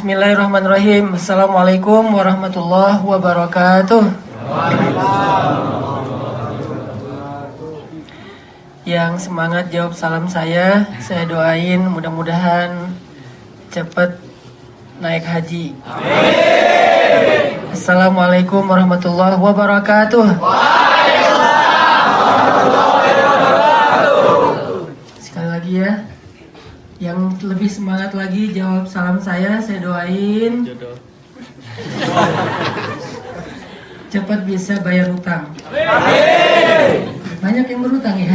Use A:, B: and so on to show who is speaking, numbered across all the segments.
A: Bismillahirrahmanirrahim. Assalamualaikum warahmatullahi wabarakatuh. Yang semangat jawab salam saya doain mudah-mudahan cepat naik haji. Amin. Assalamualaikum warahmatullahi wabarakatuh. Sekali lagi ya. Yang lebih semangat lagi jawab salam saya doain cepat bisa bayar hutang. Banyak yang berhutang ya.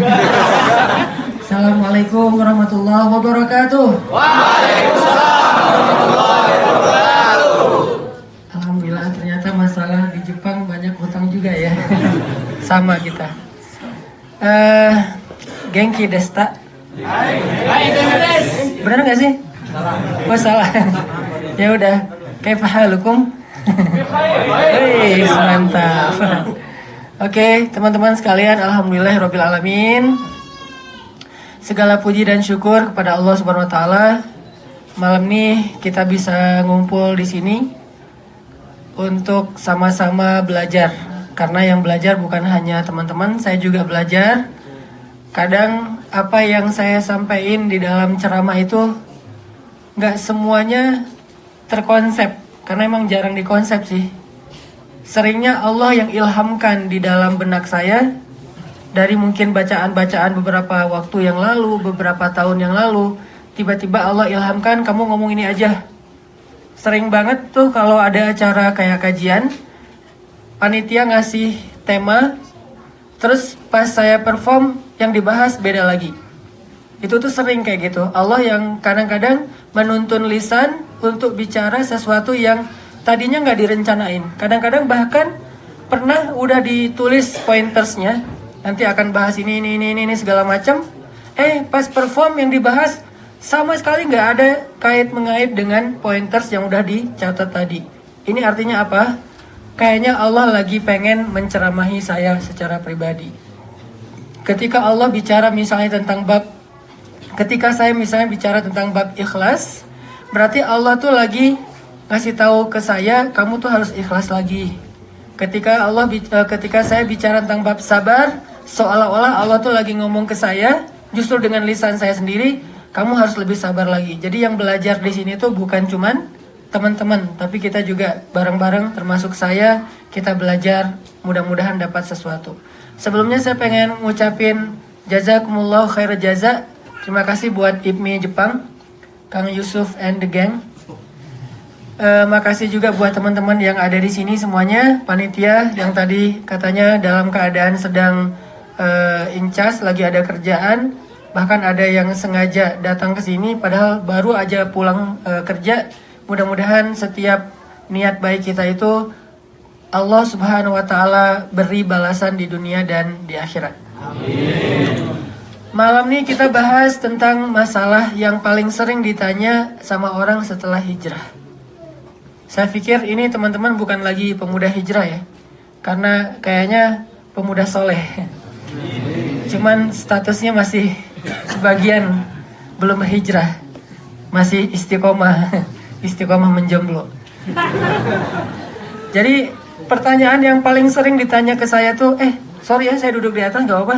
A: Assalamualaikum warahmatullahi wabarakatuh.
B: Waalaikumsalam warahmatullahi wabarakatuh.
A: Alhamdulillah ternyata masalah di Jepang banyak hutang juga ya. Sama kita. Genki desta. Benar nggak sih? Oh salah. Ya udah. Kaifa halukum? Wih, mantap. Oke, teman-teman sekalian, alhamdulillahirabbil alamin. Segala puji dan syukur kepada Allah Subhanahu wa taala. Malam ini kita bisa ngumpul di sini untuk sama-sama belajar. Karena yang belajar bukan hanya teman-teman, saya juga belajar. Kadang apa yang saya sampaikan di dalam ceramah itu nggak semuanya terkonsep, karena emang jarang dikonsep sih. Seringnya Allah yang ilhamkan di dalam benak saya dari mungkin bacaan-bacaan beberapa waktu yang lalu, beberapa tahun yang lalu. Tiba-tiba Allah ilhamkan, kamu ngomong ini aja. Sering banget tuh kalau ada acara kayak kajian, panitia ngasih tema, terus pas saya perform yang dibahas beda lagi. Itu tuh sering kayak gitu. Allah yang kadang-kadang menuntun lisan untuk bicara sesuatu yang tadinya nggak direncanain. Kadang-kadang bahkan pernah udah ditulis pointersnya, nanti akan bahas ini segala macam. Pas perform yang dibahas sama sekali nggak ada kait mengait dengan pointers yang udah dicatat tadi. Ini artinya apa? Kayaknya Allah lagi pengen menceramahi saya secara pribadi. Ketika Allah bicara misalnya tentang ketika saya misalnya bicara tentang bab ikhlas, berarti Allah tuh lagi ngasih tahu ke saya, kamu tuh harus ikhlas lagi. Ketika saya bicara tentang bab sabar, seolah-olah Allah tuh lagi ngomong ke saya, justru dengan lisan saya sendiri, kamu harus lebih sabar lagi. Jadi yang belajar di sini tuh bukan cuman teman-teman, tapi kita juga bareng-bareng, termasuk saya, kita belajar, mudah-mudahan dapat sesuatu. Sebelumnya saya pengen ngucapin jazakumullah khair jaza. Terima kasih buat IPMI Jepang, Kang Yusuf and the gang. Makasih juga buat teman-teman yang ada di sini semuanya, panitia yang tadi katanya dalam keadaan sedang incas, lagi ada kerjaan, bahkan ada yang sengaja datang ke sini padahal baru aja pulang kerja. Mudah-mudahan setiap niat baik kita itu Allah Subhanahu wa taala beri balasan di dunia dan di akhirat. Amin. Malam ini kita bahas tentang masalah yang paling sering ditanya sama orang setelah hijrah. Saya pikir ini teman-teman bukan lagi pemuda hijrah ya. Karena kayaknya pemuda soleh. Cuman statusnya masih sebagian belum hijrah. Masih istiqomah. Istiqomah menjomblo. Jadi pertanyaan yang paling sering ditanya ke saya tuh, sorry ya saya duduk di atas gak apa-apa.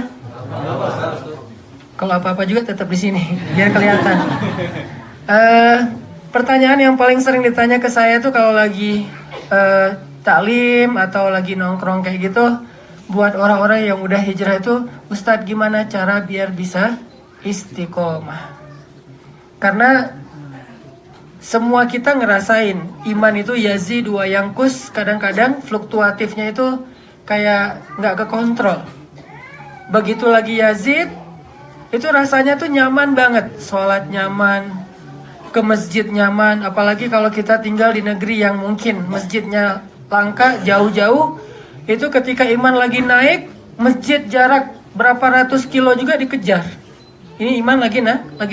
A: Kalau apa-apa juga tetap di sini, biar kelihatan. Pertanyaan yang paling sering ditanya ke saya tuh kalau lagi taklim atau lagi nongkrong kayak gitu, buat orang-orang yang udah hijrah itu, Ustadz gimana cara biar bisa istiqomah? Karena semua kita ngerasain iman itu yazid wa yanqus, kadang-kadang fluktuatifnya itu kayak nggak kekontrol. Begitu lagi yazid, itu rasanya tuh nyaman banget, sholat nyaman, ke masjid nyaman, apalagi kalau kita tinggal di negeri yang mungkin masjidnya langka jauh-jauh, itu ketika iman lagi naik, masjid jarak berapa ratus kilo juga dikejar. Ini iman lagi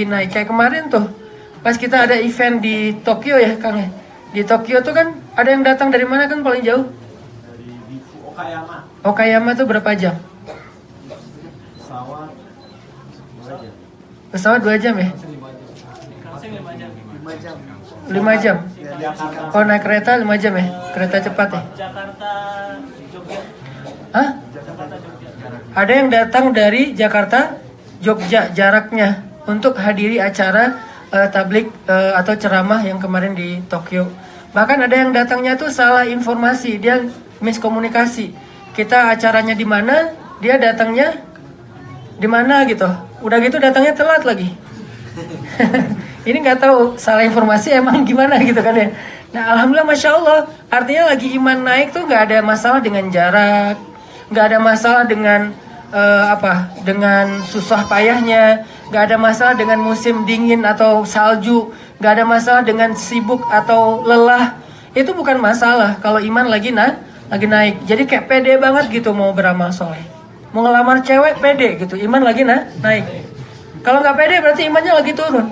A: naik, kayak kemarin tuh. Pas kita ada event di Tokyo ya Kang ya. Di Tokyo tuh kan ada yang datang dari mana Kang paling jauh?
B: Dari Okayama.
A: Okayama tuh berapa jam?
B: Pesawat 2 jam.
A: Pesawat 2 jam ya?
B: 5 jam.
A: 5 jam.
B: Jakarta.
A: Oh, naik kereta 5 jam ya? Kereta cepat ya?
B: Jakarta Jogja.
A: Hah?
B: Jakarta Jogja.
A: Ada yang datang dari Jakarta, Jogja jaraknya untuk hadiri acara tablik atau ceramah yang kemarin di Tokyo. Bahkan ada yang datangnya tuh salah informasi, dia miskomunikasi. Kita acaranya di mana, dia datangnya di mana gitu. Udah gitu datangnya telat lagi. Ini nggak tahu salah informasi emang gimana gitu kan ya. Nah alhamdulillah masya Allah, artinya lagi iman naik tuh nggak ada masalah dengan jarak, nggak ada masalah dengan dengan susah payahnya, nggak ada masalah dengan musim dingin atau salju, nggak ada masalah dengan sibuk atau lelah. Itu bukan masalah kalau iman lagi naik. Jadi kayak pede banget gitu mau beramal soleh, mau ngelamar cewek pede gitu, iman lagi naik. Kalau nggak pede berarti imannya lagi turun.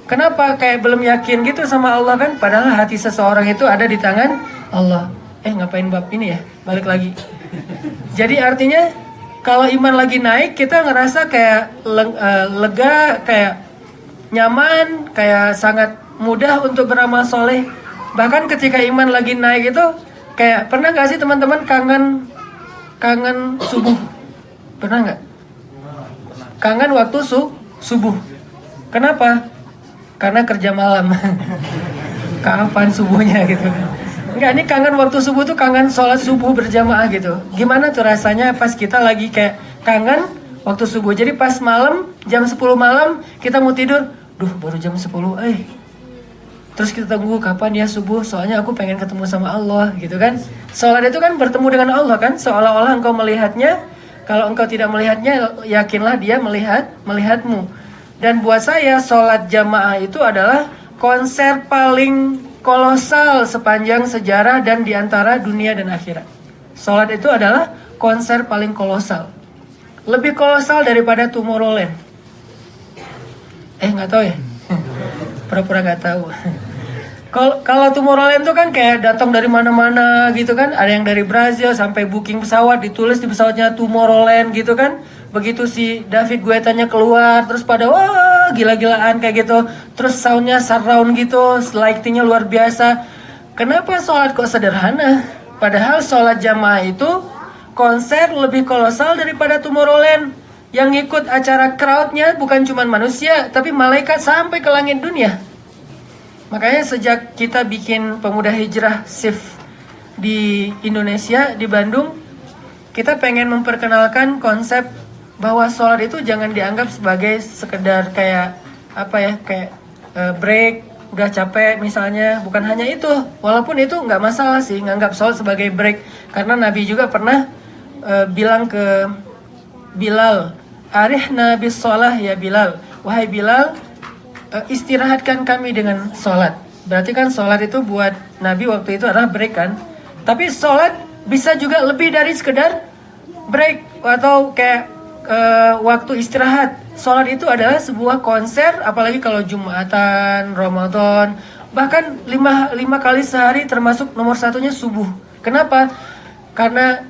A: Kenapa? Kayak belum yakin gitu sama Allah kan? Padahal hati seseorang itu ada di tangan Allah. Ngapain bab ini ya? Balik lagi. Jadi artinya kalau iman lagi naik, kita ngerasa kayak lega, kayak nyaman, kayak sangat mudah untuk beramal soleh. Bahkan ketika iman lagi naik itu, kayak pernah gak sih teman-teman kangen subuh? Pernah nggak? Kangen waktu subuh. Kenapa? Karena kerja malam. Kapan subuhnya gitu? Enggak, ini kangen waktu subuh tuh kangen sholat subuh berjamaah gitu. Gimana tuh rasanya pas kita lagi kayak kangen waktu subuh. Jadi pas malam, jam 10 malam kita mau tidur. Duh baru jam 10, Terus kita tunggu kapan ya subuh, soalnya aku pengen ketemu sama Allah gitu kan. Sholat itu kan bertemu dengan Allah kan. Seolah-olah engkau melihatnya. Kalau engkau tidak melihatnya, yakinlah dia melihatmu. Dan buat saya sholat jamaah itu adalah konser paling kolosal sepanjang sejarah dan diantara dunia dan akhirat. Sholat itu adalah konser paling kolosal. Lebih kolosal daripada Tomorrowland. Nggak tahu ya? Pura-pura nggak tahu. Kalau Tomorrowland itu kan kayak datang dari mana-mana gitu kan. Ada yang dari Brazil sampai booking pesawat, ditulis di pesawatnya Tomorrowland gitu kan. Begitu si David Guettanya keluar, terus pada wah gila-gilaan kayak gitu. Terus soundnya surround gitu, lightingnya luar biasa. Kenapa sholat kok sederhana? Padahal sholat jamaah itu konser lebih kolosal daripada Tomorrowland. Yang ikut acara crowdnya bukan cuma manusia, tapi malaikat sampai ke langit dunia. Makanya sejak kita bikin Pemuda Hijrah Shift di Indonesia, di Bandung, kita pengen memperkenalkan konsep bahwa sholat itu jangan dianggap sebagai sekedar kayak break, udah capek misalnya. Bukan hanya itu, walaupun itu nggak masalah sih nganggap sholat sebagai break, karena Nabi juga pernah bilang ke Bilal, arihna bis sholah ya Bilal, wahai Bilal, istirahatkan kami dengan sholat. Berarti kan sholat itu buat Nabi waktu itu adalah break kan. Tapi sholat bisa juga lebih dari sekedar break atau kayak waktu istirahat. Sholat itu adalah sebuah konser, apalagi kalau Jumatan, Ramadan, bahkan 5 kali sehari, termasuk nomor satunya subuh. Kenapa? Karena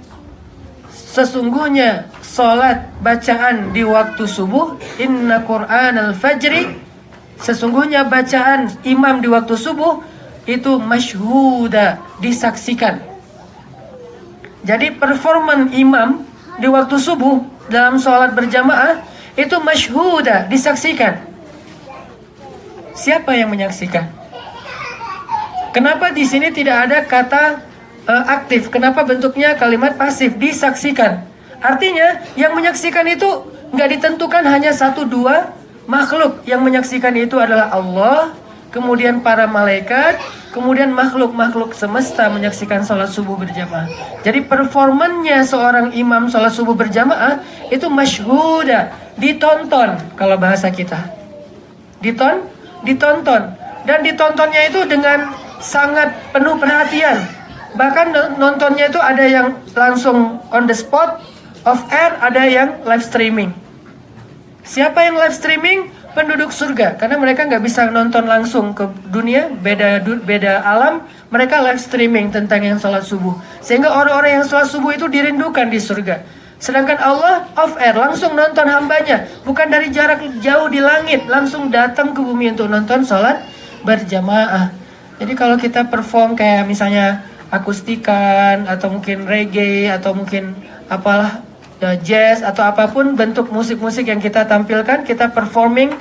A: sesungguhnya sholat bacaan di waktu subuh, inna Qur'anal fajri, sesungguhnya bacaan imam di waktu subuh itu masyhuda, disaksikan. Jadi performan imam di waktu subuh dalam sholat berjamaah itu masyhuda, disaksikan. Siapa yang menyaksikan? Kenapa di sini tidak ada kata aktif? Kenapa bentuknya kalimat pasif, disaksikan? Artinya yang menyaksikan itu nggak ditentukan hanya 1-2 makhluk. Yang menyaksikan itu adalah Allah, kemudian para malaikat, kemudian makhluk-makhluk semesta menyaksikan sholat subuh berjamaah. Jadi performannya seorang imam sholat subuh berjamaah itu masyhuda, ditonton kalau bahasa kita. Ditonton. Dan ditontonnya itu dengan sangat penuh perhatian. Bahkan nontonnya itu ada yang langsung on the spot, off air, ada yang live streaming. Siapa yang live streaming? Penduduk surga, karena mereka nggak bisa nonton langsung ke dunia, beda alam. Mereka live streaming tentang yang sholat subuh, sehingga orang-orang yang sholat subuh itu dirindukan di surga. Sedangkan Allah off air, langsung nonton hambanya, bukan dari jarak jauh di langit, langsung datang ke bumi untuk nonton sholat berjamaah. Jadi kalau kita perform kayak misalnya akustikan atau mungkin reggae atau mungkin apalah jazz atau apapun bentuk musik-musik yang kita tampilkan, kita performing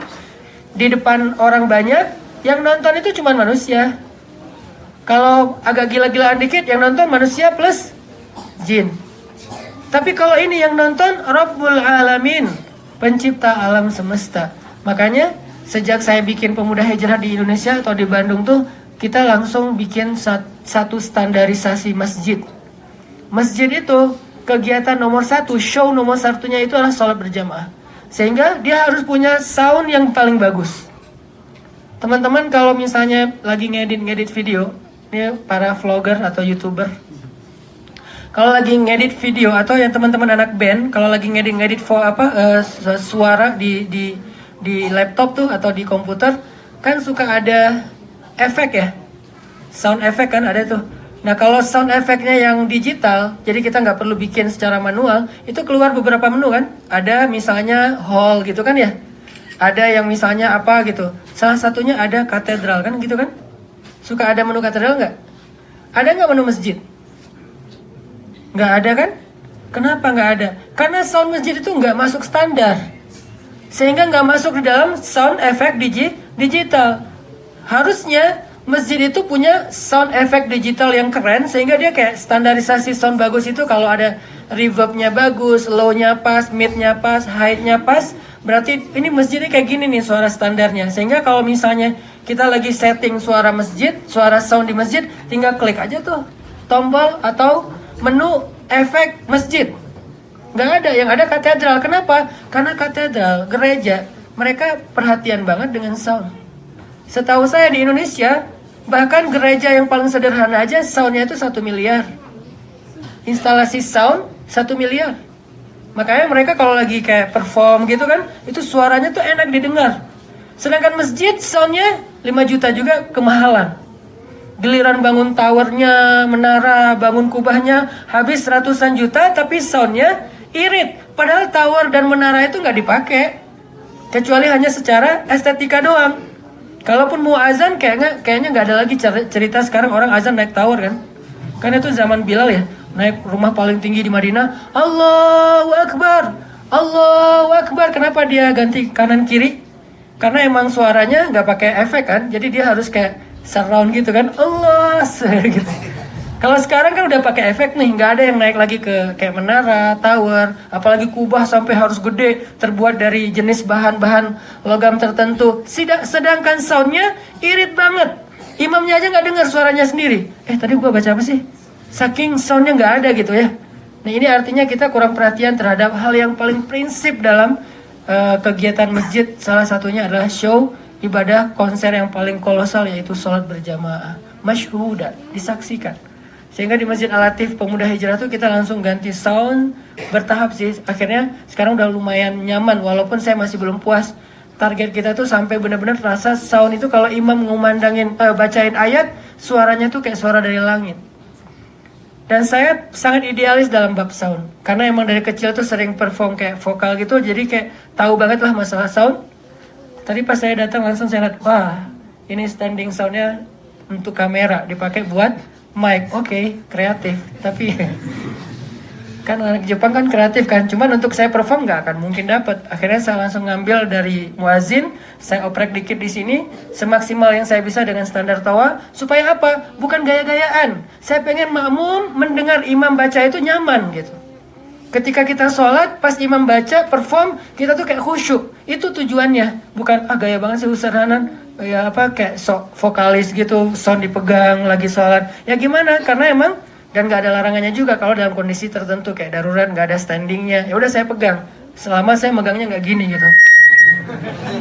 A: di depan orang banyak, yang nonton itu cuma manusia. Kalau agak gila-gilaan dikit, yang nonton manusia plus jin. Tapi kalau ini yang nonton Rabbul Alamin, pencipta alam semesta. Makanya sejak saya bikin Pemuda Hijrah di Indonesia atau di Bandung tuh, kita langsung bikin satu standarisasi masjid. Masjid itu kegiatan nomor satu, show nomor satunya itu adalah sholat berjamaah. Sehingga dia harus punya sound yang paling bagus. Teman-teman kalau misalnya lagi ngedit video, ini para vlogger atau youtuber, kalau lagi ngedit video atau yang teman-teman anak band, kalau lagi ngedit suara di laptop tuh atau di komputer, kan suka ada efek ya, sound efek kan ada tuh. Nah kalau sound efeknya yang digital, jadi kita nggak perlu bikin secara manual, itu keluar beberapa menu kan. Ada misalnya hall gitu kan ya, ada yang misalnya apa gitu. Salah satunya ada katedral kan gitu kan. Suka ada menu katedral nggak? Ada nggak menu masjid? Nggak ada kan? Kenapa nggak ada? Karena sound masjid itu nggak masuk standar, sehingga nggak masuk di dalam sound effect digital. Harusnya masjid itu punya sound effect digital yang keren, sehingga dia kayak standarisasi sound bagus itu kalau ada reverbnya bagus, low-nya pas, mid-nya pas, high-nya pas, berarti ini masjidnya kayak gini nih suara standarnya. Sehingga kalau misalnya kita lagi setting suara masjid, suara sound di masjid, tinggal klik aja tuh tombol atau menu efek masjid. Nggak ada, yang ada katedral. Kenapa? Karena katedral, gereja, mereka perhatian banget dengan sound. Setahu saya di Indonesia, bahkan gereja yang paling sederhana aja soundnya itu 1 miliar. Instalasi sound 1 miliar. Makanya mereka kalau lagi kayak perform gitu kan, itu suaranya tuh enak didengar. Sedangkan masjid soundnya 5 juta juga kemahalan. Giliran bangun towernya, menara, bangun kubahnya habis ratusan juta, tapi soundnya irit. Padahal tower dan menara itu nggak dipakai, kecuali hanya secara estetika doang. Kalaupun mau azan kayaknya nggak ada lagi cerita sekarang orang azan naik tower kan. Kan itu zaman Bilal ya, naik rumah paling tinggi di Madinah, Allahu Akbar, Allahu Akbar. Kenapa dia ganti kanan kiri? Karena emang suaranya nggak pakai efek kan, jadi dia harus kayak surround gitu kan, Allah gitu. Kalau sekarang kan udah pakai efek nih, nggak ada yang naik lagi ke kayak menara, tower, apalagi kubah sampai harus gede, terbuat dari jenis bahan-bahan logam tertentu. Sedangkan soundnya irit banget, imamnya aja nggak dengar suaranya sendiri. Tadi gua baca apa sih? Saking soundnya nggak ada gitu ya. Nah ini artinya kita kurang perhatian terhadap hal yang paling prinsip dalam kegiatan masjid. Salah satunya adalah show, ibadah, konser yang paling kolosal, yaitu sholat berjamaah, masyhuda, disaksikan. Sehingga di Masjid Al-Latif Pemuda Hijrah tuh kita langsung ganti sound bertahap sih. Akhirnya sekarang udah lumayan nyaman, walaupun saya masih belum puas. Target kita tuh sampai benar-benar terasa sound itu kalau imam ngumandangin, bacain ayat, suaranya tuh kayak suara dari langit. Dan saya sangat idealis dalam bab sound, karena emang dari kecil tuh sering perform kayak vokal gitu, jadi kayak tahu banget lah masalah sound. Tadi pas saya datang langsung saya lihat, wah ini standing soundnya untuk kamera, dipakai buat mic. Oke, kreatif. Tapi kan anak Jepang kan kreatif kan, cuman untuk saya perform nggak akan mungkin dapat. Akhirnya saya langsung ngambil dari muazin, saya oprek dikit di sini, semaksimal yang saya bisa dengan standar tawa. Supaya apa? Bukan gaya-gayaan. Saya pengen makmum mendengar imam baca itu nyaman gitu. Ketika kita sholat, pas imam baca, perform, kita tuh kayak khusyuk. Itu tujuannya. Bukan, gaya banget sih Ustaz Hanan. Ya kayak vokalis gitu, sound dipegang lagi sholat. Ya gimana? Karena emang, dan gak ada larangannya juga kalau dalam kondisi tertentu kayak darurat, gak ada standingnya. Ya udah saya pegang. Selama saya megangnya gak gini gitu.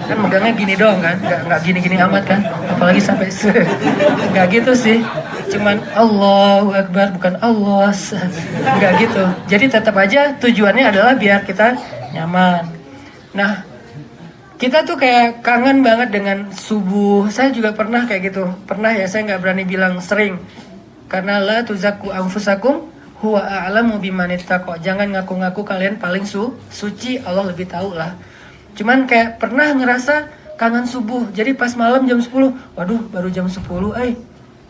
A: Kan megangnya gini doang kan, gak gini-gini amat kan. Apalagi sampai gak gitu sih. Cuman Allahu Akbar, bukan Allah. Gak gitu. Jadi tetap aja tujuannya adalah biar kita nyaman. Nah, kita tuh kayak kangen banget dengan subuh. Saya juga pernah kayak gitu. Pernah ya, saya nggak berani bilang sering. Karena la tuzakku anfusakum huwa a'lamu bimanittaqo. Jangan ngaku-ngaku kalian paling suci, Allah lebih tahu lah. Cuman kayak pernah ngerasa kangen subuh. Jadi pas malam jam 10, waduh baru jam 10,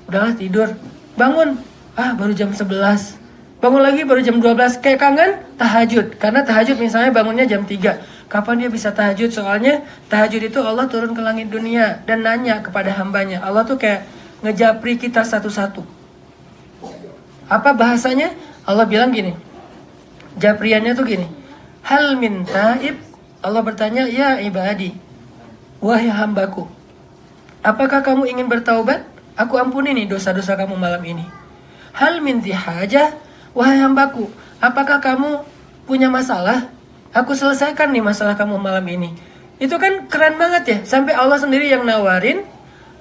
A: udahlah tidur. Bangun, baru jam 11. Bangun lagi baru jam 12, kayak kangen tahajud. Karena tahajud misalnya bangunnya jam 3. Kapan dia bisa tahajud? Soalnya tahajud itu Allah turun ke langit dunia dan nanya kepada hambanya. Allah tuh kayak ngejapri kita satu-satu. Apa bahasanya? Allah bilang gini, japriannya tuh gini, hal min taib. Allah bertanya, ya ibadi, wahai hambaku, apakah kamu ingin bertaubat? Aku ampuni nih dosa-dosa kamu malam ini. Hal min tihajah, wahai hambaku, apakah kamu punya masalah? Aku selesaikan nih masalah kamu malam ini. Itu kan keren banget ya, sampai Allah sendiri yang nawarin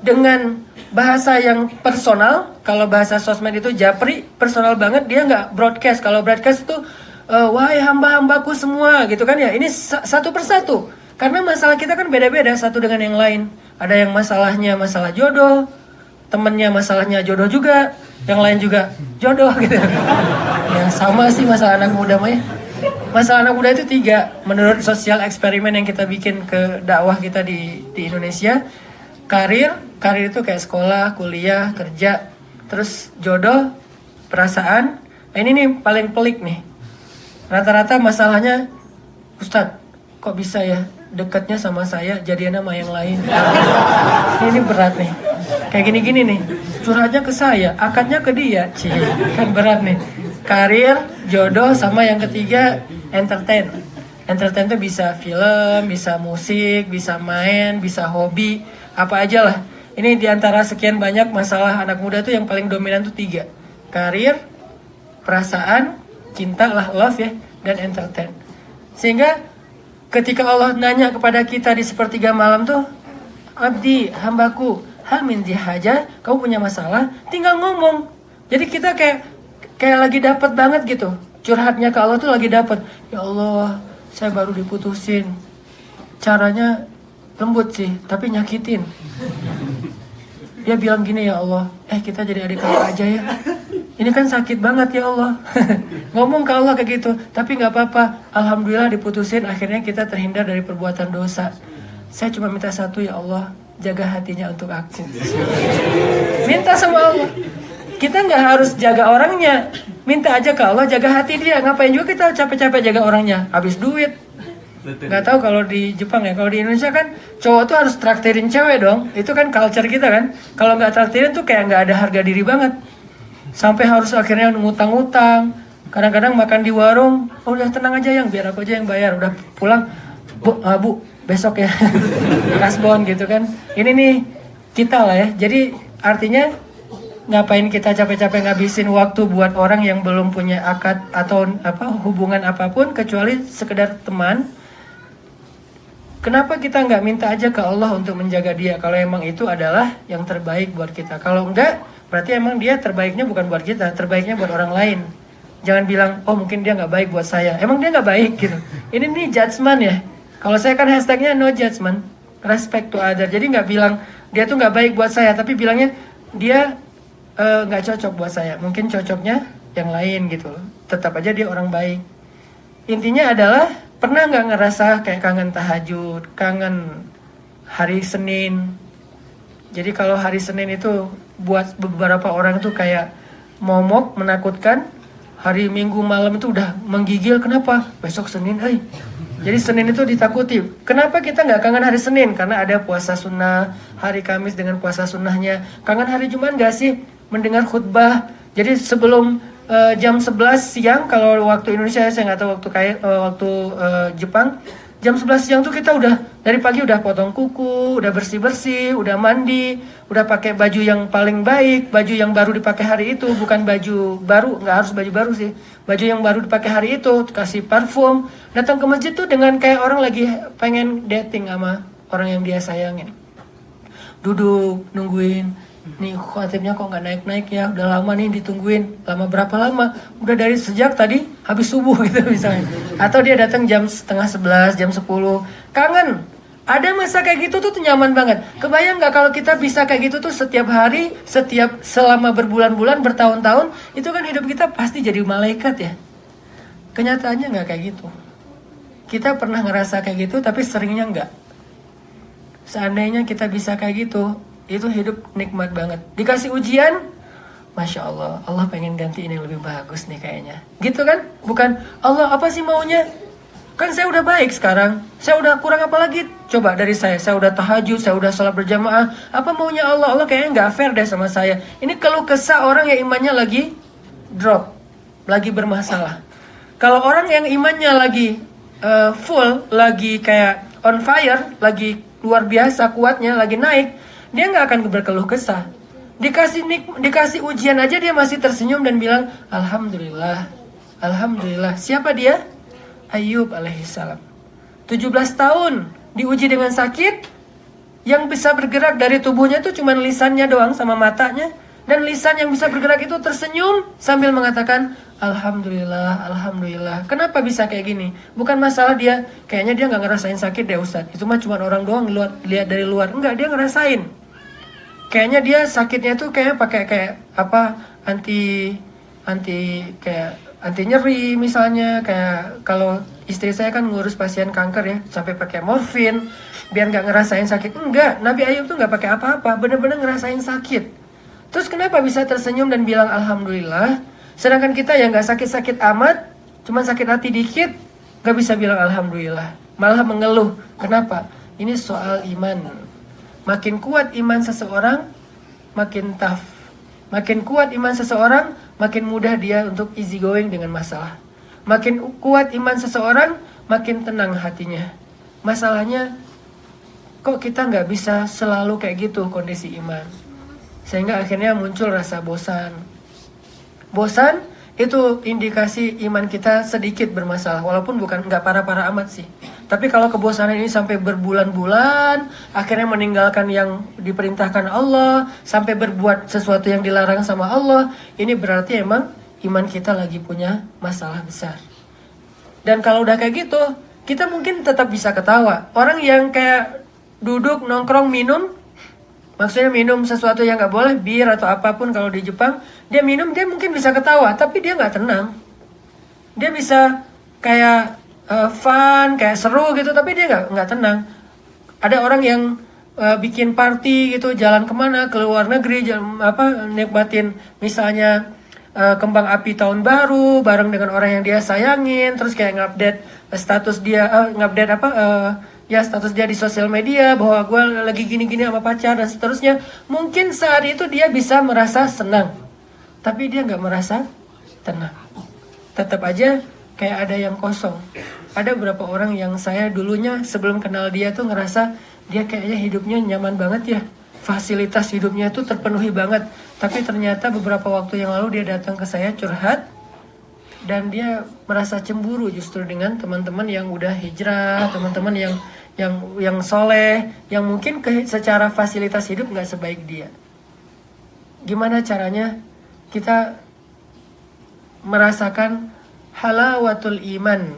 A: dengan bahasa yang personal. Kalau bahasa sosmed itu japri, personal banget. Dia nggak broadcast. Kalau broadcast itu wahai hamba-hambaku semua gitu kan ya. Ini satu persatu. Karena masalah kita kan beda-beda satu dengan yang lain. Ada yang masalahnya masalah jodoh, temennya masalahnya jodoh juga, yang lain juga jodoh gitu. Ya sama sih masalah anak muda mah ya. Masalah anak muda itu 3 menurut sosial eksperimen yang kita bikin ke dakwah kita di Indonesia. Karir itu kayak sekolah, kuliah, kerja, terus jodoh, perasaan. Nah, ini nih paling pelik nih. Rata-rata masalahnya, Ustadz, kok bisa ya dekatnya sama saya jadian sama yang lain? Ini berat nih. Kayak gini-gini nih, curhatnya ke saya, akadnya ke dia. Kan berat nih. Karir, jodoh, sama yang ketiga entertain. Entertain tuh bisa film, bisa musik, bisa main, bisa hobi, apa aja lah. Ini diantara sekian banyak masalah anak muda tuh yang paling dominan tuh 3. Karir, perasaan, cinta lah, love ya, dan entertain. Sehingga ketika Allah nanya kepada kita di sepertiga malam tuh, abdi, hambaku, hal min dihaja, kamu punya masalah, tinggal ngomong. Jadi kita kayak lagi dapat banget gitu. Curhatnya ke Allah tuh lagi dapat. Ya Allah, saya baru diputusin. Caranya lembut sih, tapi nyakitin. Dia bilang gini, ya Allah, kita jadi adik kakak aja ya. Ini kan sakit banget ya Allah. Ngomong ke Allah kayak gitu, tapi gak apa-apa. Alhamdulillah diputusin, akhirnya kita terhindar dari perbuatan dosa. Saya cuma minta satu, ya Allah, jaga hatinya untuk aku. Minta sama Allah. Kita gak harus jaga orangnya. Minta aja ke Allah, jaga hati dia. Ngapain juga kita capek-capek jaga orangnya, habis duit. Gak tahu kalau di Jepang ya, kalau di Indonesia kan cowok tuh harus traktirin cewek dong. Itu kan culture kita kan. Kalau nggak traktirin tuh kayak nggak ada harga diri banget. Sampai harus akhirnya ngutang-ngutang. Kadang-kadang makan di warung, udah tenang aja yang, biar aku aja yang bayar. Udah pulang, bu besok ya kasbon gitu kan. Ini nih kita lah ya. Jadi artinya ngapain kita capek-capek ngabisin waktu buat orang yang belum punya akad atau hubungan apapun kecuali sekedar teman. Kenapa kita nggak minta aja ke Allah untuk menjaga dia? Kalau emang itu adalah yang terbaik buat kita. Kalau enggak, berarti emang dia terbaiknya bukan buat kita, terbaiknya buat orang lain. Jangan bilang, oh mungkin dia nggak baik buat saya. Emang dia nggak baik gitu. Ini nih judgement ya. Kalau saya kan hashtagnya no judgment, respect to other. Jadi nggak bilang dia tuh nggak baik buat saya, tapi bilangnya dia nggak cocok buat saya. Mungkin cocoknya yang lain gitu. Tetap aja dia orang baik. Intinya adalah, pernah nggak ngerasa kayak kangen tahajud, kangen hari Senin? Jadi kalau hari Senin itu buat beberapa orang tuh kayak momok, menakutkan. Hari Minggu malam itu udah menggigil, kenapa? Besok Senin, Jadi Senin itu ditakuti. Kenapa kita nggak kangen hari Senin? Karena ada puasa sunnah, hari Kamis dengan puasa sunnahnya. Kangen hari Jumat nggak sih? Mendengar khutbah. Jadi sebelum jam 11 siang, kalau waktu Indonesia saya nggak tahu waktu Jepang, jam 11 siang tuh kita udah dari pagi udah potong kuku, udah bersih-bersih, udah mandi, udah pakai baju yang paling baik, baju yang baru dipakai hari itu, bukan baju baru, nggak harus baju baru sih, baju yang baru dipakai hari itu, kasih parfum, datang ke masjid tuh dengan kayak orang lagi pengen dating sama orang yang dia sayangin. Duduk nungguin, nih khatibnya kok nggak naik-naik ya, udah lama nih ditungguin. Lama berapa lama? Udah dari sejak tadi habis subuh gitu misalnya. Atau dia datang jam setengah 11, jam 10. Kangen. Ada masa kayak gitu tuh nyaman banget. Kebayang nggak kalau kita bisa kayak gitu tuh setiap hari, selama berbulan-bulan, bertahun-tahun, itu kan hidup kita pasti jadi malaikat ya. Kenyataannya nggak kayak gitu. Kita pernah ngerasa kayak gitu tapi seringnya nggak. Seandainya kita bisa kayak gitu, itu hidup nikmat banget. Dikasih ujian, Masya Allah, Allah pengen gantiin yang lebih bagus nih kayaknya. Gitu kan? Bukan, Allah apa sih maunya? Kan saya udah baik sekarang, saya udah kurang apa lagi? Coba dari saya udah tahajud, saya udah sholat berjamaah. Apa maunya Allah? Allah kayaknya nggak fair deh sama saya. Ini keluh kesah orang yang imannya lagi drop, lagi bermasalah. Kalau orang yang imannya lagi full, lagi kayak on fire, lagi luar biasa kuatnya, lagi naik, dia nggak akan berkeluh kesah. Dikasih ujian aja dia masih tersenyum dan bilang Alhamdulillah, Alhamdulillah. Siapa dia? Ayub alaihissalam. 17 tahun diuji dengan sakit. Yang bisa bergerak dari tubuhnya itu cuma lisannya doang sama matanya. Dan lisan yang bisa bergerak itu tersenyum sambil mengatakan Alhamdulillah, Alhamdulillah. Kenapa bisa kayak gini? Bukan masalah dia, kayaknya dia nggak ngerasain sakit deh Ustaz. Itu mah cuma orang doang lihat dari luar. Enggak, dia ngerasain. Kayaknya dia sakitnya tuh kayak pakai kayak apa anti kayak anti nyeri misalnya. Kayak kalau istri saya kan ngurus pasien kanker ya, sampai pakai morfin biar nggak ngerasain sakit. Enggak, Nabi Ayub tuh nggak pakai apa-apa, bener-bener ngerasain sakit. Terus kenapa bisa tersenyum dan bilang Alhamdulillah? Sedangkan kita yang nggak sakit-sakit amat, cuma sakit hati dikit, nggak bisa bilang Alhamdulillah, malah mengeluh. Kenapa? Ini soal iman. Makin kuat iman seseorang, makin tough. Makin kuat iman seseorang, makin mudah dia untuk easy going dengan masalah. Makin kuat iman seseorang, makin tenang hatinya. Masalahnya, kok kita nggak bisa selalu kayak gitu kondisi iman. Sehingga akhirnya muncul rasa bosan. Bosan itu indikasi iman kita sedikit bermasalah. Walaupun nggak parah-parah amat sih. Tapi kalau kebosanan ini sampai berbulan-bulan, akhirnya meninggalkan yang diperintahkan Allah, sampai berbuat sesuatu yang dilarang sama Allah, ini berarti emang iman kita lagi punya masalah besar. Dan kalau udah kayak gitu, kita mungkin tetap bisa ketawa. Orang yang kayak duduk, nongkrong, minum, maksudnya minum sesuatu yang nggak boleh, bir atau apapun kalau di Jepang, dia minum, dia mungkin bisa ketawa, tapi dia nggak tenang. Dia bisa kayak fun, kayak seru gitu, tapi dia nggak tenang. Ada orang yang bikin party gitu, jalan kemana, ke luar negeri, nikmatin misalnya kembang api tahun baru bareng dengan orang yang dia sayangin, terus kayak ngupdate status dia, status dia di sosial media bahwa gue lagi gini-gini sama pacar dan seterusnya. Mungkin saat itu dia bisa merasa senang, tapi dia nggak merasa tenang. Tetap aja kayak ada yang kosong. Ada beberapa orang yang saya dulunya sebelum kenal dia tuh ngerasa dia kayaknya hidupnya nyaman banget ya, fasilitas hidupnya tuh terpenuhi banget. Tapi ternyata beberapa waktu yang lalu dia datang ke saya curhat, dan dia merasa cemburu justru dengan teman-teman yang udah hijrah, teman-teman yang soleh, yang mungkin secara fasilitas hidup nggak sebaik dia. Gimana caranya kita merasakan halawatul iman,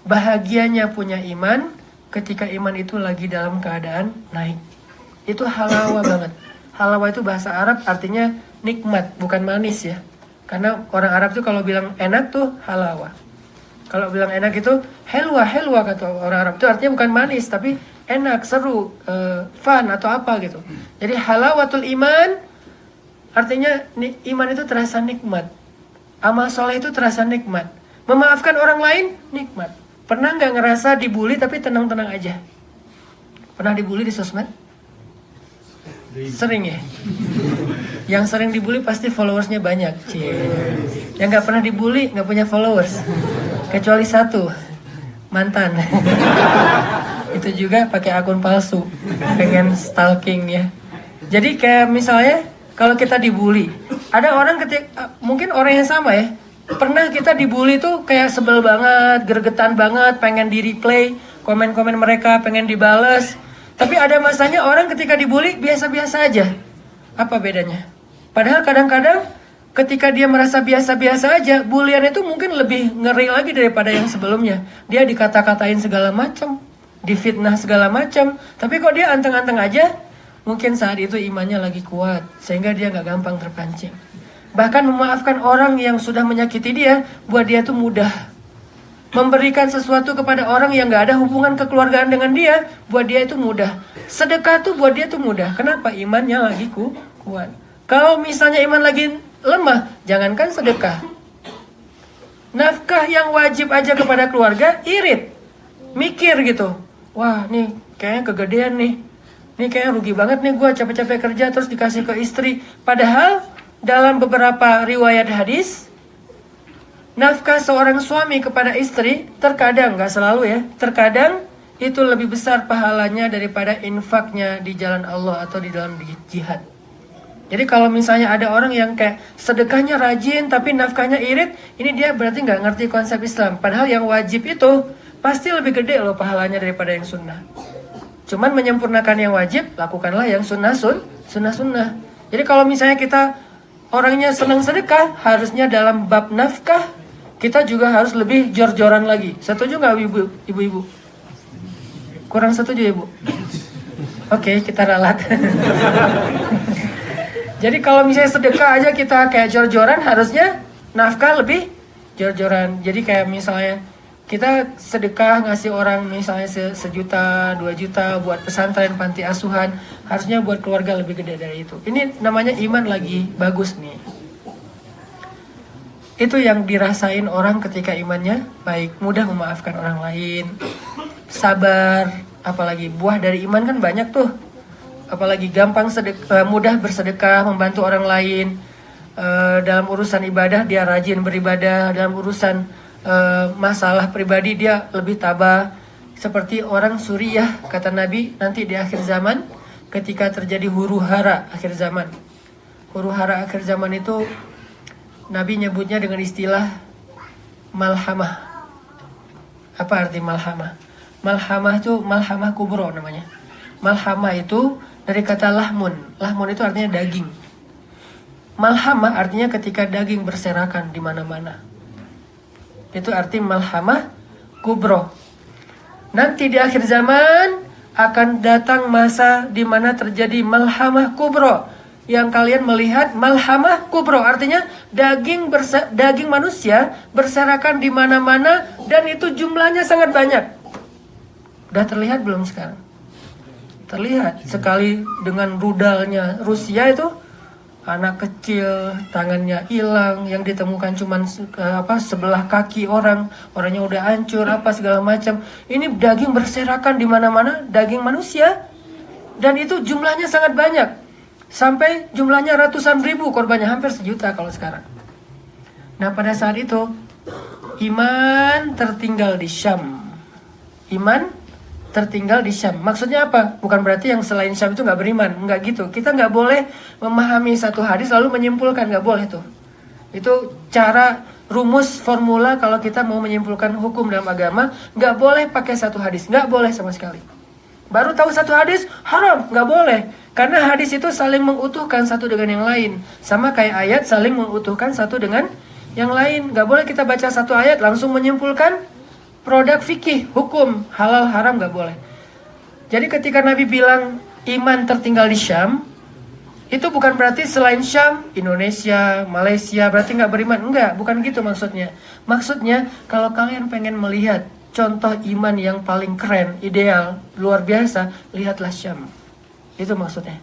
A: bahagianya punya iman ketika iman itu lagi dalam keadaan naik. Itu halawa banget. Halawa itu bahasa Arab artinya nikmat, bukan manis ya. Karena orang Arab tuh kalau bilang enak tuh halawa. Kalau bilang enak itu helwa kata orang Arab, itu artinya bukan manis tapi enak, seru, fun atau apa gitu. Jadi halawatul iman artinya iman itu terasa nikmat. Amal soleh itu terasa nikmat. Memaafkan orang lain nikmat. Pernah nggak ngerasa dibully tapi tenang-tenang aja? Pernah dibully di sosmed? Sering ya? Yang sering dibully pasti followersnya banyak. Yang nggak pernah dibully nggak punya followers, kecuali satu, mantan. Itu juga pakai akun palsu, pengen stalking ya. Jadi kayak misalnya kalau kita dibully, ada orang mungkin orang yang sama ya, pernah kita dibully tuh kayak sebel banget, gregetan banget, pengen di replay komen-komen mereka, pengen dibales. Tapi ada masanya orang ketika dibully biasa-biasa aja. Apa bedanya? Padahal kadang-kadang ketika dia merasa biasa-biasa aja, bulian itu mungkin lebih ngeri lagi daripada yang sebelumnya. Dia dikata-katain segala macam, difitnah segala macam. Tapi kok dia anteng-anteng aja, mungkin saat itu imannya lagi kuat, sehingga dia gak gampang terpancing. Bahkan memaafkan orang yang sudah menyakiti dia, buat dia tuh mudah. Memberikan sesuatu kepada orang yang gak ada hubungan kekeluargaan dengan dia, buat dia itu mudah. Sedekah tuh buat dia tuh mudah. Kenapa? Imannya lagi kuat. Kalau misalnya iman lagi lemah, jangankan sedekah. Nafkah yang wajib aja kepada keluarga, irit. Mikir gitu. Wah, nih kayaknya kegedean nih. Nih kayaknya rugi banget nih gue capek-capek kerja terus dikasih ke istri. Padahal dalam beberapa riwayat hadis, nafkah seorang suami kepada istri terkadang, gak selalu ya, terkadang itu lebih besar pahalanya daripada infaknya di jalan Allah atau di dalam jihad. Jadi kalau misalnya ada orang yang kayak sedekahnya rajin tapi nafkahnya irit, ini dia berarti gak ngerti konsep Islam. Padahal yang wajib itu pasti lebih gede loh pahalanya daripada yang sunnah. Cuman menyempurnakan yang wajib, lakukanlah yang sunnah. Jadi kalau misalnya kita orangnya senang sedekah, harusnya dalam bab nafkah kita juga harus lebih jor-joran lagi. Setuju nggak ibu-ibu? Kurang setuju ya bu? Oke, kita ralat. Jadi kalau misalnya sedekah aja kita kayak jor-joran, harusnya nafkah lebih jor-joran. Jadi kayak misalnya kita sedekah ngasih orang misalnya 1 juta, 2 juta buat pesantren, panti asuhan, harusnya buat keluarga lebih gede dari itu. Ini namanya iman lagi bagus nih. Itu yang dirasain orang ketika imannya baik, mudah memaafkan orang lain, sabar, apalagi buah dari iman kan banyak tuh. Apalagi gampang mudah bersedekah, membantu orang lain. Dalam urusan ibadah dia rajin beribadah, dalam urusan masalah pribadi dia lebih tabah. Seperti orang Suriah, kata Nabi, nanti di akhir zaman ketika terjadi huru-hara akhir zaman. Huru-hara akhir zaman itu Nabi nyebutnya dengan istilah malhamah. Apa arti malhamah? Malhamah itu malhamah kubro namanya. Malhamah itu dari kata lahmun. Lahmun itu artinya daging. Malhamah artinya ketika daging berserakan di mana-mana. Itu arti malhamah kubro. Nanti di akhir zaman akan datang masa di mana terjadi malhamah kubro. Yang kalian melihat malhamah kubro artinya daging manusia berserakan di mana-mana dan itu jumlahnya sangat banyak. Udah terlihat belum sekarang? Terlihat sekali dengan rudalnya Rusia itu. Anak kecil, tangannya hilang, yang ditemukan cuman sebelah kaki orangnya udah hancur, segala macam. Ini daging berserakan di mana-mana, daging manusia, dan itu jumlahnya sangat banyak, sampai jumlahnya ratusan ribu korbannya, hampir 1 juta kalau sekarang. Nah pada saat itu iman tertinggal di Syam. Iman tertinggal di Syam. Maksudnya apa? Bukan berarti yang selain Syam itu nggak beriman. Nggak gitu. Kita nggak boleh memahami satu hadis lalu menyimpulkan. Nggak boleh tuh. Itu cara rumus formula kalau kita mau menyimpulkan hukum dalam agama. Nggak boleh pakai satu hadis. Nggak boleh sama sekali. Baru tahu satu hadis, haram. Nggak boleh. Karena hadis itu saling mengutuhkan satu dengan yang lain. Sama kayak ayat saling mengutuhkan satu dengan yang lain. Nggak boleh kita baca satu ayat langsung menyimpulkan produk fikih, hukum, halal, haram gak boleh. Jadi ketika Nabi bilang iman tertinggal di Syam, itu bukan berarti selain Syam, Indonesia, Malaysia, berarti gak beriman. Enggak, bukan gitu maksudnya. Maksudnya, kalau kalian pengen melihat contoh iman yang paling keren, ideal, luar biasa, lihatlah Syam. Itu maksudnya.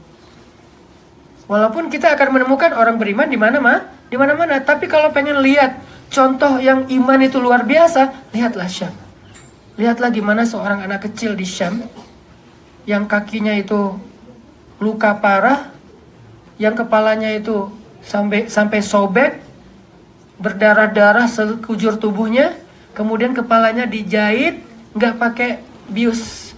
A: Walaupun kita akan menemukan orang beriman di mana-mana, tapi kalau pengen lihat contoh yang iman itu luar biasa, lihatlah Syam. Lihatlah gimana seorang anak kecil di Syam yang kakinya itu luka parah, yang kepalanya itu sampai sobek, berdarah-darah sekujur tubuhnya, kemudian kepalanya dijahit, nggak pakai bius.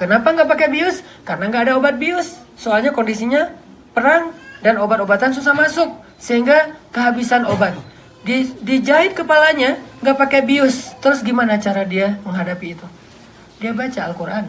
A: Kenapa nggak pakai bius? Karena nggak ada obat bius. Soalnya kondisinya perang dan obat-obatan susah masuk, sehingga kehabisan obat. Dijahit kepalanya, nggak pakai bius. Terus gimana cara dia menghadapi itu? Dia baca Al-Quran,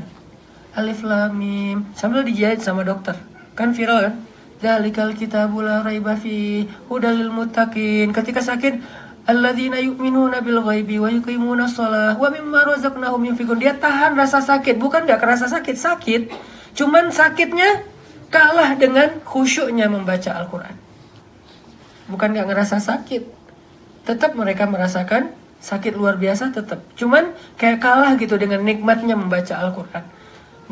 A: Alif Lam Mim, sambil dijahit sama dokter. Kan viral kan? Dzalikal kitabul la raiba fi hudal lil muttaqin. Ketika sakit, alladzina yu'minuna bil ghaibi wa yuqimuna shalah wa mimma razaqnahum yunfiqun. Dia tahan rasa sakit, bukan nggak kerasa sakit. Cuman sakitnya kalah dengan khusyuknya membaca Al-Quran. Bukan nggak ngerasa sakit, tetap mereka merasakan sakit luar biasa tetap. Cuman kayak kalah gitu dengan nikmatnya membaca Al-Quran.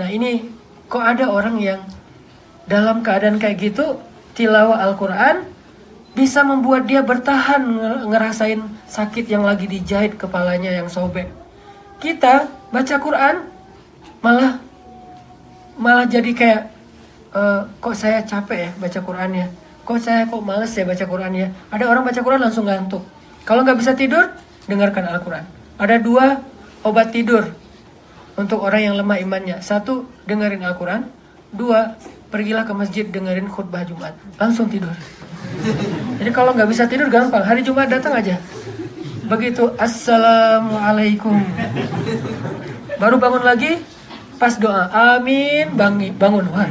A: Nah ini kok ada orang yang dalam keadaan kayak gitu tilawah Al-Quran bisa membuat dia bertahan ngerasain sakit yang lagi dijahit kepalanya yang sobek. Kita baca Quran malah jadi kayak kok saya capek ya baca Qurannya, kok males ya baca Qurannya. Ada orang baca Quran langsung ngantuk. Kalau nggak bisa tidur, dengarkan Al-Quran. Ada 2 obat tidur untuk orang yang lemah imannya. 1, dengerin Al-Quran. 2, pergilah ke masjid dengerin khutbah Jumat, langsung tidur. Jadi kalau nggak bisa tidur gampang, hari Jumat datang aja. Begitu assalamualaikum, baru bangun lagi, pas doa amin, bangun. Wah,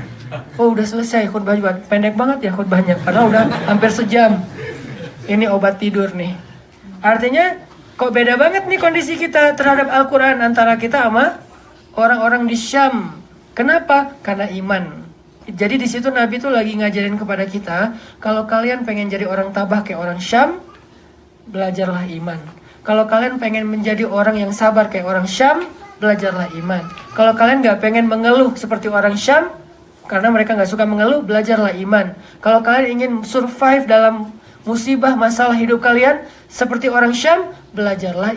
A: oh udah selesai khutbah Jumat. Pendek banget ya khutbahnya, padahal udah hampir sejam. Ini obat tidur nih. Artinya kok beda banget nih kondisi kita terhadap Al-Quran antara kita sama orang-orang di Syam. Kenapa? Karena iman. Jadi di situ Nabi tuh lagi ngajarin kepada kita, kalau kalian pengen jadi orang tabah kayak orang Syam, belajarlah iman. Kalau kalian pengen menjadi orang yang sabar kayak orang Syam, belajarlah iman. Kalau kalian nggak pengen mengeluh seperti orang Syam, karena mereka nggak suka mengeluh, belajarlah iman. Kalau kalian ingin survive dalam musibah masalah hidup kalian seperti orang Syam, belajarlah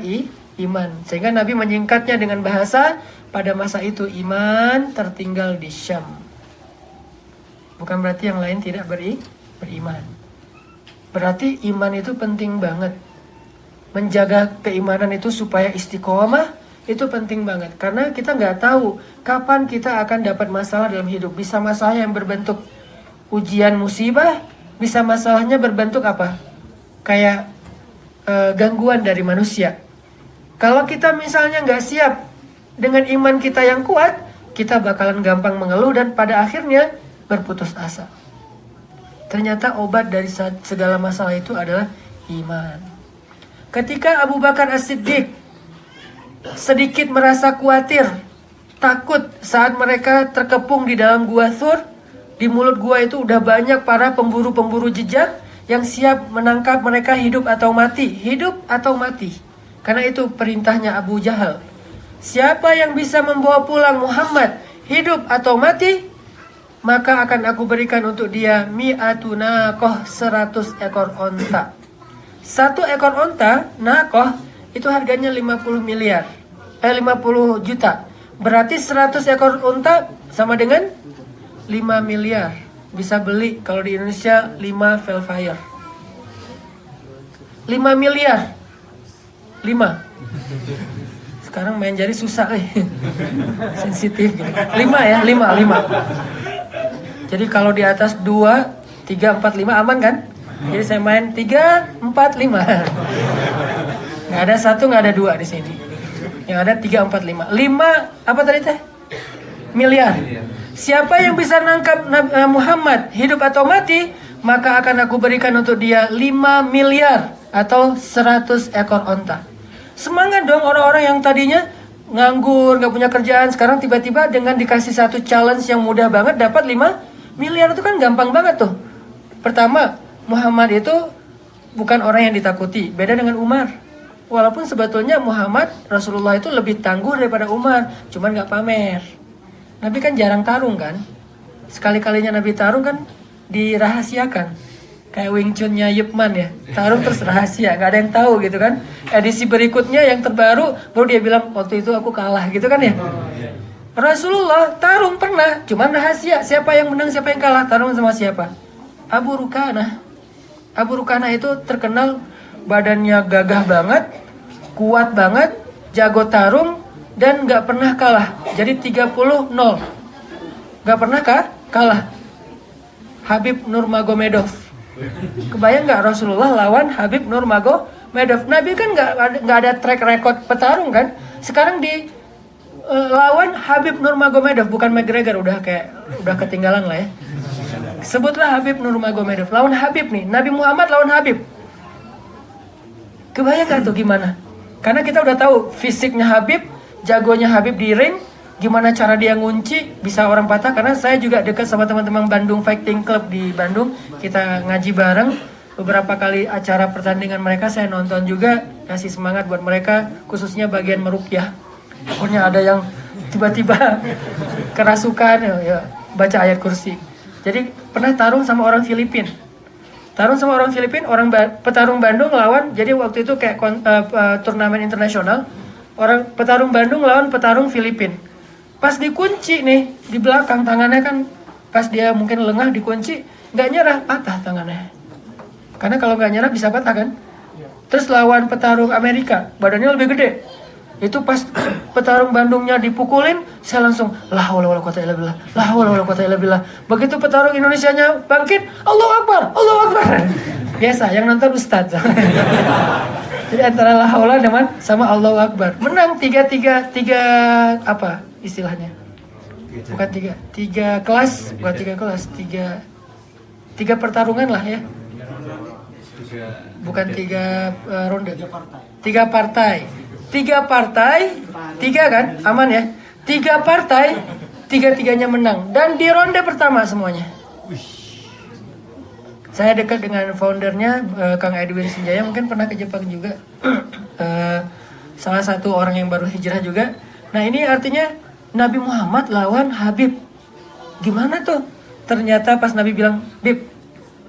A: iman. Sehingga Nabi menyingkatnya dengan bahasa, pada masa itu iman tertinggal di Syam. Bukan berarti yang lain tidak beriman. Berarti iman itu penting banget. Menjaga keimanan itu supaya istiqomah itu penting banget. Karena kita nggak tahu kapan kita akan dapat masalah dalam hidup. Bisa masalah yang berbentuk ujian musibah, bisa masalahnya berbentuk apa? Kayak gangguan dari manusia. Kalau kita misalnya nggak siap dengan iman kita yang kuat, kita bakalan gampang mengeluh dan pada akhirnya berputus asa. Ternyata obat dari segala masalah itu adalah iman. Ketika Abu Bakar As-Siddiq sedikit merasa khawatir, takut saat mereka terkepung di dalam gua Thur, di mulut gua itu udah banyak para pemburu-pemburu jejak yang siap menangkap mereka hidup atau mati. Hidup atau mati. Karena itu perintahnya Abu Jahal. Siapa yang bisa membawa pulang Muhammad hidup atau mati, maka akan aku berikan untuk dia mi'atu naqah, 100 ekor onta. 1 ekor onta, naqah, itu harganya 50 juta. Berarti 100 ekor onta sama dengan 5 miliar. Bisa beli kalau di Indonesia 5 Velfire. 5 miliar. 5. Sekarang main jari susah, sensitif gitu. 5 ya, 5. Jadi kalau di atas 2, 3, 4, 5 aman kan? Jadi saya main 3, 4, 5. Nggak ada 1, nggak ada 2 di sini. Yang ada 3, 4, 5. 5 apa tadi teh? Miliar. Siapa yang bisa nangkap Muhammad hidup atau mati, maka akan aku berikan untuk dia 5 miliar atau 100 ekor onta. Semangat dong orang-orang yang tadinya nganggur, nggak punya kerjaan, sekarang tiba-tiba dengan dikasih satu challenge yang mudah banget dapat 5 miliar itu kan gampang banget tuh. Pertama, Muhammad itu bukan orang yang ditakuti, beda dengan Umar. Walaupun sebetulnya Muhammad, Rasulullah itu lebih tangguh daripada Umar, cuman nggak pamer. Nabi kan jarang tarung kan. Sekali-kalinya Nabi tarung kan dirahasiakan. Kayak Wing Chun-nya Yipman ya, tarung terus rahasia, nggak ada yang tahu gitu kan. Edisi berikutnya yang terbaru, baru dia bilang waktu itu aku kalah gitu kan ya. Rasulullah tarung pernah, cuman rahasia. Siapa yang menang, siapa yang kalah, tarung sama siapa? Abu Rukanah. Abu Rukanah itu terkenal badannya gagah banget, kuat banget, jago tarung, dan gak pernah kalah. Jadi 30-0. Gak pernah kalah. Habib Nurmagomedov. Kebayang gak Rasulullah lawan Habib Nurmagomedov? Nabi kan gak ada track record petarung kan. Sekarang di lawan Habib Nurmagomedov, bukan McGregor, udah ketinggalan lah ya. Sebutlah Habib Nurmagomedov lawan Habib nih, Nabi Muhammad lawan Habib. Kebayang gak tuh gimana? Karena kita udah tahu fisiknya Habib, jagonya Habib di ring, gimana cara dia ngunci, bisa orang patah. Karena saya juga dekat sama teman-teman Bandung Fighting Club di Bandung, kita ngaji bareng. beberapa kali acara pertandingan mereka saya nonton juga, kasih semangat buat mereka, khususnya bagian meruqyah. Pokoknya ada yang tiba-tiba kerasukan ya baca ayat kursi. Jadi pernah tarung sama orang Filipina. Petarung Bandung lawan, jadi waktu itu kayak turnamen internasional. Orang petarung Bandung lawan petarung Filipina. Pas dikunci nih di belakang tangannya kan, pas dia mungkin lengah dikunci, nggak nyerah, patah tangannya. Karena kalau nggak nyerah bisa patah kan. Terus lawan petarung Amerika, badannya lebih gede. Itu pas petarung Bandungnya dipukulin, saya langsung la haula wala quwata illa billah, la haula wala quwata illa billah. Begitu petarung Indonesianya bangkit, Allahu Akbar, Allahu Akbar. Biasa yang nonton ustaz. Jadi antara la haula dengan sama Allahu Akbar. Menang tiga apa istilahnya? Bukan tiga kelas, bukan tiga pertarungan lah ya. Bukan tiga ronde. Tiga partai, tiga kan, aman ya. Tiga partai, tiga-tiganya menang dan di ronde pertama semuanya. Saya dekat dengan foundernya, Kang Edwin Sinjaya, mungkin pernah ke Jepang juga. Salah satu orang yang baru hijrah juga. Nah ini artinya Nabi Muhammad lawan Habib. Gimana tuh? Ternyata pas Nabi bilang, Bib,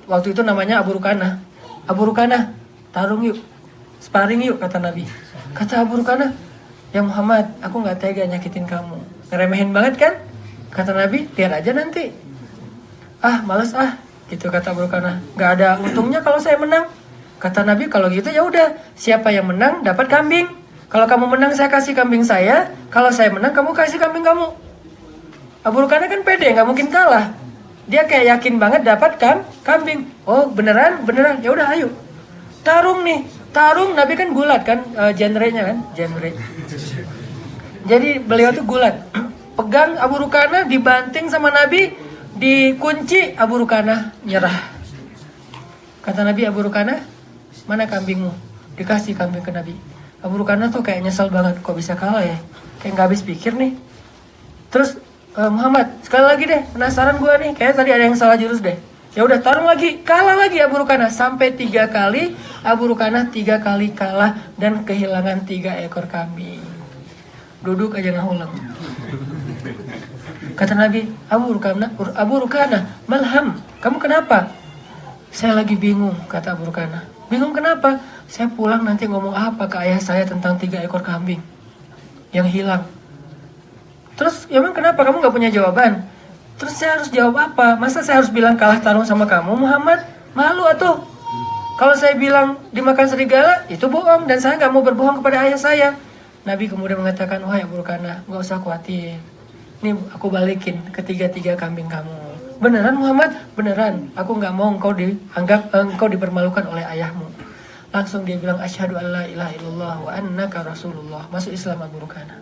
A: waktu itu namanya Abu Rukana, tarung yuk, sparring yuk, kata Nabi. Kata Abu Rukana, ya Muhammad, aku gak tega nyakitin kamu. Ngeremehin banget kan? Kata Nabi, lihat aja nanti. Males gitu kata Abu Rukana. Gak ada untungnya kalau saya menang. Kata Nabi, kalau gitu ya udah, siapa yang menang dapat kambing. Kalau kamu menang saya kasih kambing saya, kalau saya menang kamu kasih kambing kamu. Abu Rukana kan pede, nggak mungkin kalah. Dia kayak yakin banget dapat kan kambing. Oh beneran, ya udah ayo. Tarung Nabi kan gulat kan, genre-nya kan, genre. Jadi beliau tuh gulat. Pegang Abu Rukana, dibanting sama Nabi, dikunci, Abu Rukana nyerah. Kata Nabi, Abu Rukana, mana kambingmu? Dikasih kambing ke Nabi. Abu Rukana tuh kayak nyesel banget, kok bisa kalah ya? Kayak nggak habis pikir nih. Terus Muhammad, sekali lagi deh, penasaran gue nih, kayak tadi ada yang salah jurus deh. Ya udah tarung lagi, kalah lagi Abu Rukana sampai 3 kali. Abu Rukana 3 kali kalah dan kehilangan 3 ekor kambing. Duduk aja ngahuleng. Kata Nabi, Abu Rukana, malham, kamu kenapa? Saya lagi bingung, kata Abu Rukana. Bingung kenapa? Saya pulang nanti ngomong apa ke ayah saya tentang 3 ekor kambing yang hilang. Terus, emang kenapa kamu gak punya jawaban? Terus saya harus jawab apa? Masa saya harus bilang kalah tarung sama kamu, Muhammad? Malu atuh. Kalau saya bilang dimakan serigala, itu bohong. Dan saya gak mau berbohong kepada ayah saya. Nabi kemudian mengatakan, wahai Abu Rukana, gak usah khawatir. Ini aku balikin ketiga kambing kamu. Beneran Muhammad? Beneran. Aku gak mau engkau dipermalukan oleh ayahmu. Langsung dia bilang, asyhadu an la ilaha illallah wa annaka rasulullah. Masuk Islam Abu Rukana.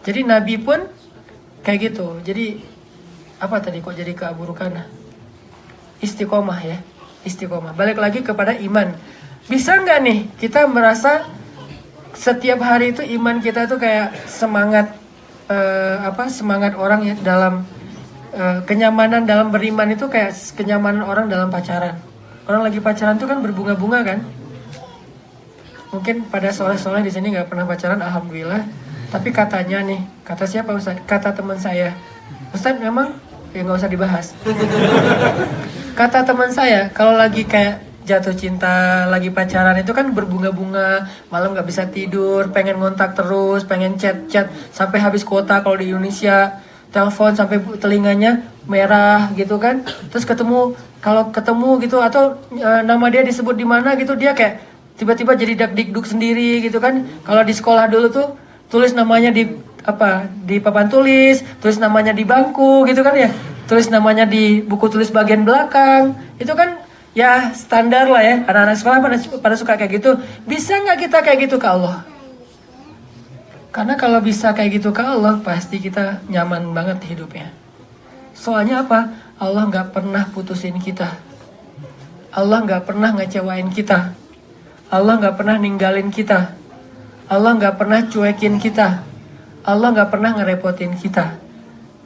A: Jadi Nabi pun kayak gitu. Jadi apa tadi kok jadi ke Abu Rukana? Istiqomah ya, istiqomah. Balik lagi kepada iman. Bisa nggak nih kita merasa setiap hari itu iman kita tuh kayak semangat semangat orang ya dalam kenyamanan dalam beriman itu kayak kenyamanan orang dalam pacaran. Orang lagi pacaran tuh kan berbunga-bunga kan? Mungkin pada soleh-soleh di sini nggak pernah pacaran, alhamdulillah. Tapi katanya nih, kata siapa Ustaz? Kata teman saya, Ustaz memang ya nggak usah dibahas. Kata teman saya, kalau lagi kayak jatuh cinta, lagi pacaran itu kan berbunga-bunga, malam nggak bisa tidur, pengen ngontak terus, pengen chat sampai habis kuota kalau di Indonesia, telepon sampai telinganya merah gitu kan. Terus kalau ketemu gitu atau nama dia disebut di mana gitu, dia kayak tiba-tiba jadi dak-dikduk sendiri gitu kan. Kalau di sekolah dulu tuh tulis namanya di papan tulis, tulis namanya di bangku gitu kan ya, tulis namanya di buku tulis bagian belakang, itu kan ya standar lah ya, anak-anak sekolah pada suka kayak gitu. Bisa nggak kita kayak gitu ke Allah? Karena kalau bisa kayak gitu ke Allah, pasti kita nyaman banget hidupnya. Soalnya apa? Allah nggak pernah putusin kita, Allah nggak pernah ngecewain kita, Allah nggak pernah ninggalin kita, Allah nggak pernah cuekin kita, Allah nggak pernah ngerepotin kita.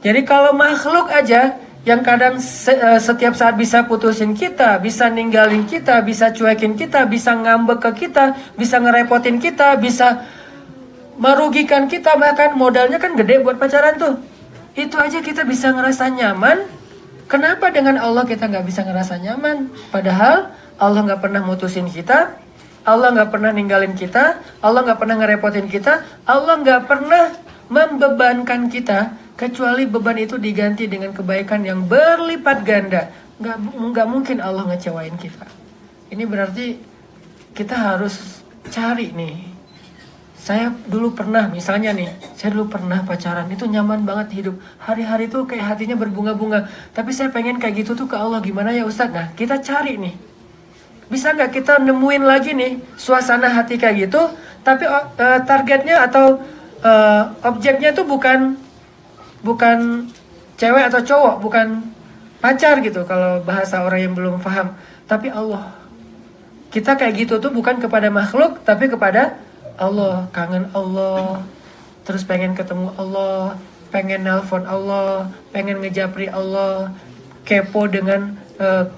A: Jadi kalau makhluk aja yang kadang setiap saat bisa putusin kita, bisa ninggalin kita, bisa cuekin kita, bisa ngambek ke kita, bisa ngerepotin kita, bisa merugikan kita, bahkan modalnya kan gede buat pacaran tuh. Itu aja kita bisa ngerasa nyaman. Kenapa dengan Allah kita nggak bisa ngerasa nyaman? Padahal Allah nggak pernah mutusin kita, Allah nggak pernah ninggalin kita, Allah nggak pernah ngerepotin kita, Allah nggak pernah membebankan kita, kecuali beban itu diganti dengan kebaikan yang berlipat ganda. Nggak mungkin Allah ngecewain kita. Ini berarti kita harus cari nih. Saya dulu pernah, misalnya nih, saya dulu pernah pacaran, itu nyaman banget hidup. Hari-hari tuh kayak hatinya berbunga-bunga. Tapi saya pengen kayak gitu tuh ke Allah, gimana ya Ustadz? Nah, kita cari nih. Bisa nggak kita nemuin lagi nih suasana hati kayak gitu, tapi targetnya atau objeknya tuh bukan cewek atau cowok, bukan pacar gitu kalau bahasa orang yang belum paham, tapi Allah. Kita kayak gitu tuh bukan kepada makhluk, tapi kepada Allah. Kangen Allah, terus pengen ketemu Allah, pengen nelpon Allah, pengen ngejapri Allah, kepo dengan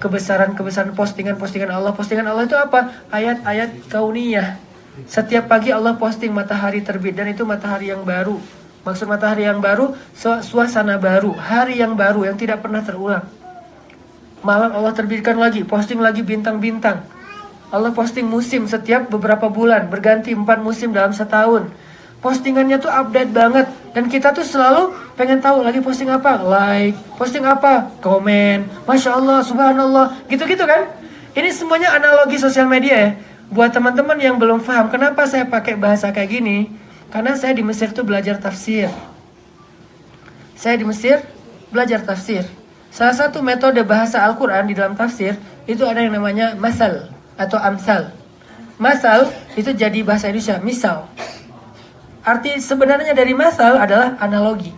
A: kebesaran-kebesaran postingan-postingan Allah. Postingan Allah itu apa? Ayat-ayat kauniyah. Setiap pagi Allah posting matahari terbit, dan itu matahari yang baru. Maksud matahari yang baru, suasana baru, hari yang baru yang tidak pernah terulang. Malam Allah terbitkan lagi, posting lagi bintang-bintang. Allah posting musim setiap beberapa bulan, berganti 4 musim dalam setahun. Postingannya tuh update banget, dan kita tuh selalu pengen tahu lagi posting apa, like, posting apa, komen, Masya Allah, Subhanallah, gitu-gitu kan. Ini semuanya analogi sosial media ya. Buat teman-teman yang belum paham, kenapa saya pakai bahasa kayak gini? Karena saya di Mesir tuh belajar tafsir. Saya di Mesir belajar tafsir. Salah satu metode bahasa Al-Quran di dalam tafsir, itu ada yang namanya masal atau amsal. Masal itu jadi bahasa Indonesia, misal. Arti sebenarnya dari masal adalah analogi.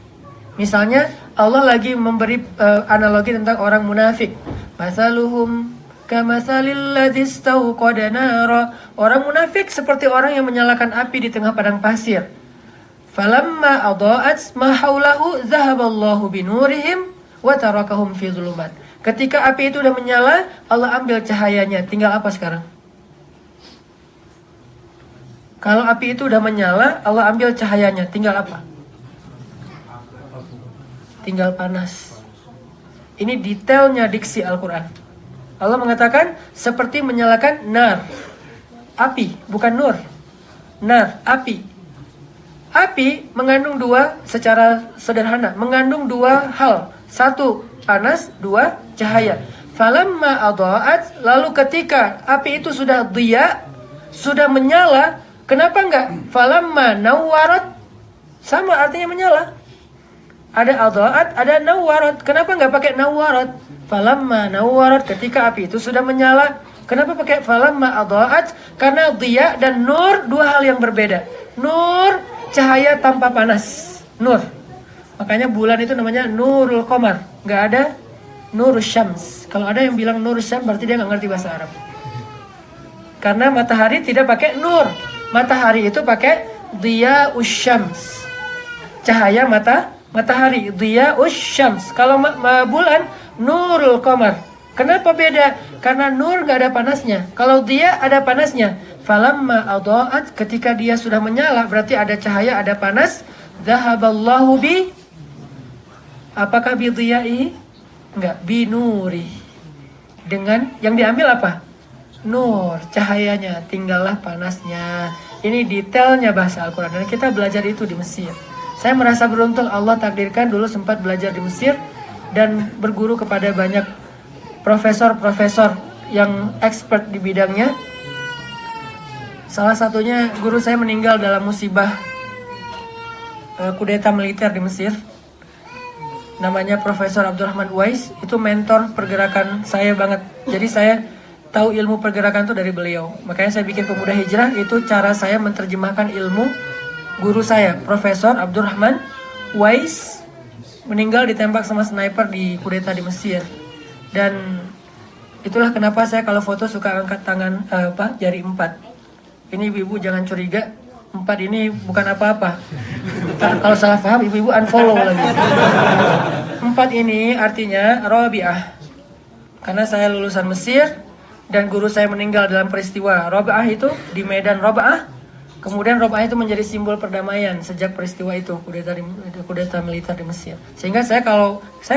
A: Misalnya Allah lagi memberi analogi tentang orang munafik. Masaluhum kamasalil ladzi istauqada nara. Orang munafik seperti orang yang menyalakan api di tengah padang pasir. Falamma adaa'at ma haulahu dzahaballahu binurihim wa tarakahum fi dhulumat. Ketika api itu udah menyala, Allah ambil cahayanya. Tinggal apa sekarang? Kalau api itu udah menyala, Allah ambil cahayanya. Tinggal apa? Tinggal panas. Ini detailnya diksi Al-Quran. Allah mengatakan seperti menyalakan nar. Api, bukan nur. Nar, api. Api mengandung dua, secara sederhana, mengandung dua hal. Satu, panas, dua, cahaya. Falamma adaa'at, lalu ketika api itu sudah diya, sudah menyala, kenapa enggak? Falamma nawwarat, sama artinya menyala. Ada adaa'at, ada nawwarat. Kenapa enggak pakai nawwarat? Falamma nawwarat, ketika api itu sudah menyala. Kenapa pakai falamma adaa'at? Karena diya dan nur dua hal yang berbeda. Nur, cahaya tanpa panas. Nur. Makanya bulan itu namanya Nurul Qamar. Nggak ada Nurul Syams. Kalau ada yang bilang Nurul Syams, berarti dia nggak ngerti bahasa Arab. Karena matahari tidak pakai nur. Matahari itu pakai Diya'us Syams. Cahaya matahari. Diya'us Syams. Kalau bulan Nurul Qamar. Kenapa beda? Karena nur nggak ada panasnya. Kalau dia ada panasnya. Falamma adaa'at, ketika dia sudah menyala, berarti ada cahaya, ada panas. Dhahaballahu bi, apakah bidhiya'i? Enggak, binuri. Dengan yang diambil apa? Nur, cahayanya, tinggallah panasnya. Ini detailnya bahasa Al-Quran, dan kita belajar itu di Mesir. Saya merasa beruntung Allah takdirkan dulu sempat belajar di Mesir dan berguru kepada banyak profesor-profesor yang expert di bidangnya. Salah satunya guru saya meninggal dalam musibah kudeta militer di Mesir. Namanya Profesor Abdurrahman Uwais. Itu mentor pergerakan saya banget. Jadi saya tahu ilmu pergerakan itu dari beliau. Makanya saya bikin Pemuda Hijrah. Itu cara saya menerjemahkan ilmu guru saya, Profesor Abdurrahman Uwais, meninggal ditembak sama sniper di kudeta di Mesir. Dan itulah kenapa saya kalau foto suka angkat tangan jari 4. Ini ibu-ibu jangan curiga, 4 ini bukan apa-apa. Kalau salah paham ibu-ibu unfollow lagi. 4 ini artinya Rabi'ah. Karena saya lulusan Mesir dan guru saya meninggal dalam peristiwa Rabi'ah itu di Medan Rabi'ah. Kemudian Rabi'ah itu menjadi simbol perdamaian sejak peristiwa itu, kudeta militer di Mesir. Sehingga saya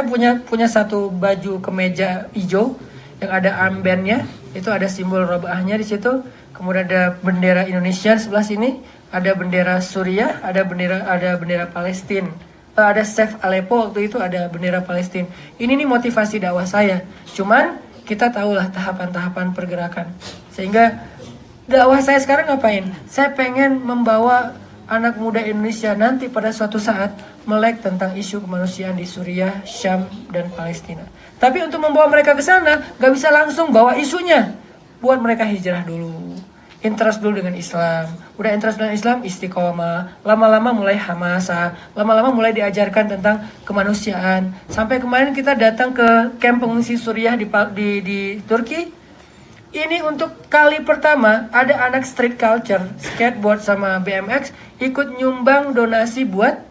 A: punya satu baju kemeja hijau yang ada armbandnya, itu ada simbol Rabi'ahnya di situ. Kemudian ada bendera Indonesia sebelah sini, ada bendera Suriah, ada bendera Palestina. Ada Save Aleppo waktu itu ada bendera Palestina. Ini nih motivasi dakwah saya. Cuman kita tahulah tahapan-tahapan pergerakan. Sehingga dakwah saya sekarang ngapain? Saya pengen membawa anak muda Indonesia nanti pada suatu saat melek tentang isu kemanusiaan di Suriah, Syam, dan Palestina. Tapi untuk membawa mereka ke sana, gak bisa langsung bawa isunya. Buat mereka hijrah dulu. Interest dulu dengan Islam. Udah interest dengan Islam, istiqomah. Lama-lama mulai hamasa. Lama-lama mulai diajarkan tentang kemanusiaan. Sampai kemarin kita datang ke kamp pengungsi Suriah di Turki. Ini untuk kali pertama ada anak street culture, skateboard sama BMX ikut nyumbang donasi buat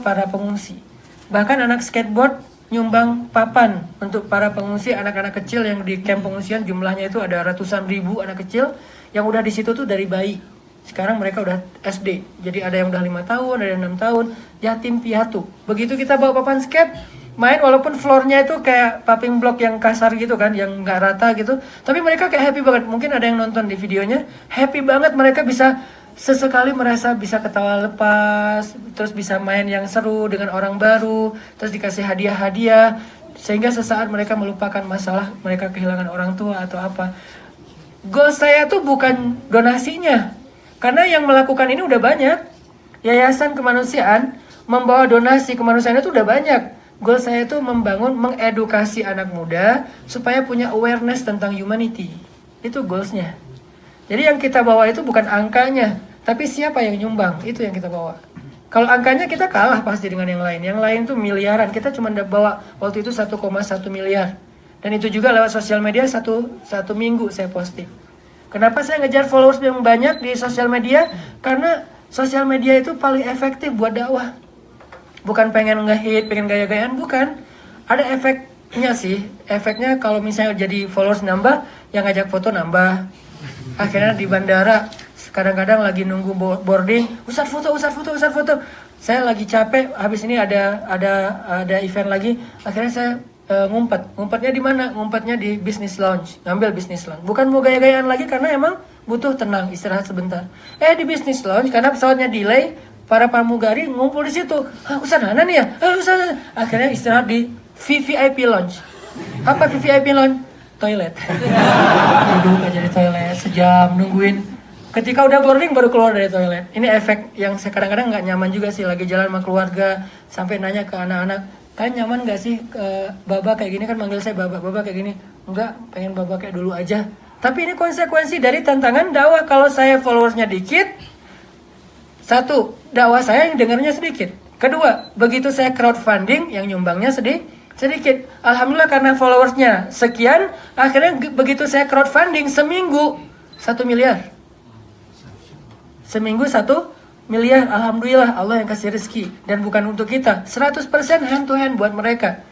A: para pengungsi. Bahkan anak skateboard nyumbang papan untuk para pengungsi, anak-anak kecil yang di kamp pengungsian, jumlahnya itu ada ratusan ribu anak kecil yang udah di situ tuh dari bayi. Sekarang mereka udah SD. Jadi ada yang udah 5 tahun, ada yang 6 tahun, yatim piatu. Begitu kita bawa papan skate, main walaupun floornya itu kayak paving block yang kasar gitu kan, yang nggak rata gitu. Tapi mereka kayak happy banget. Mungkin ada yang nonton di videonya, happy banget, mereka bisa sesekali merasa bisa ketawa lepas, terus bisa main yang seru dengan orang baru, terus dikasih hadiah-hadiah, sehingga sesaat mereka melupakan masalah mereka kehilangan orang tua atau apa. Goal saya tuh bukan donasinya, karena yang melakukan ini udah banyak. Yayasan kemanusiaan membawa donasi kemanusiaan itu udah banyak. Goal saya itu mengedukasi anak muda supaya punya awareness tentang humanity. Itu goalsnya. Jadi yang kita bawa itu bukan angkanya, tapi siapa yang nyumbang, itu yang kita bawa. Kalau angkanya kita kalah pasti dengan yang lain. Yang lain tuh miliaran, kita cuma bawa waktu itu 1,1 miliar. Dan itu juga lewat sosial media satu minggu saya posting. Kenapa saya ngejar followers yang banyak di sosial media? Karena sosial media itu paling efektif buat dakwah. Bukan pengen nge-hit, pengen gaya-gayaan, bukan. Ada efeknya sih. Efeknya kalau misalnya jadi followers nambah, yang ngajak foto nambah. Akhirnya di bandara kadang-kadang lagi nunggu boarding, Ustaz foto. Saya lagi capek, habis ini ada event lagi. Akhirnya saya ngumpetnya di mana? Ngumpetnya di business lounge, ngambil business lounge. Bukan mau gaya-gayaan lagi karena emang butuh tenang, istirahat sebentar. Di business lounge karena pesawatnya delay, para pramugari ngumpul di situ. Ustaz Hanan ya? Ustaz. Akhirnya istirahat di VVIP lounge. Apa VVIP lounge? Toilet. Duduk aja di toilet sejam nungguin. Ketika udah boarding baru keluar dari toilet. Ini efek yang saya kadang-kadang nggak nyaman juga sih, lagi jalan sama keluarga sampai nanya ke anak-anak, kalian nyaman nggak sih baba kayak gini, kan manggil saya baba kayak gini. Enggak, pengen baba kayak dulu aja. Tapi ini konsekuensi dari tantangan dakwah. Kalau saya followersnya dikit, satu, dakwah saya yang dengarnya sedikit. Kedua, begitu saya crowdfunding yang nyumbangnya sedikit. Alhamdulillah karena followersnya sekian, akhirnya begitu saya crowdfunding seminggu 1 miliar. Seminggu 1 miliar, alhamdulillah Allah yang kasih rezeki. Dan bukan untuk kita, 100% hand to hand buat mereka.